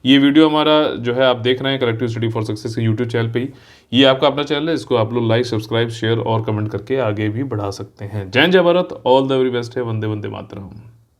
ये वीडियो हमारा जो है आप देख रहे हैं कलेक्टिव स्टडी फॉर सक्सेस के यूट्यूब चैनल पे ही, ये आपका अपना चैनल है, इसको आप लोग लाइक, सब्सक्राइब, शेयर और कमेंट करके आगे भी बढ़ा सकते हैं। जय जय Bharat, all the very best है, वंदे वंदे मातरम।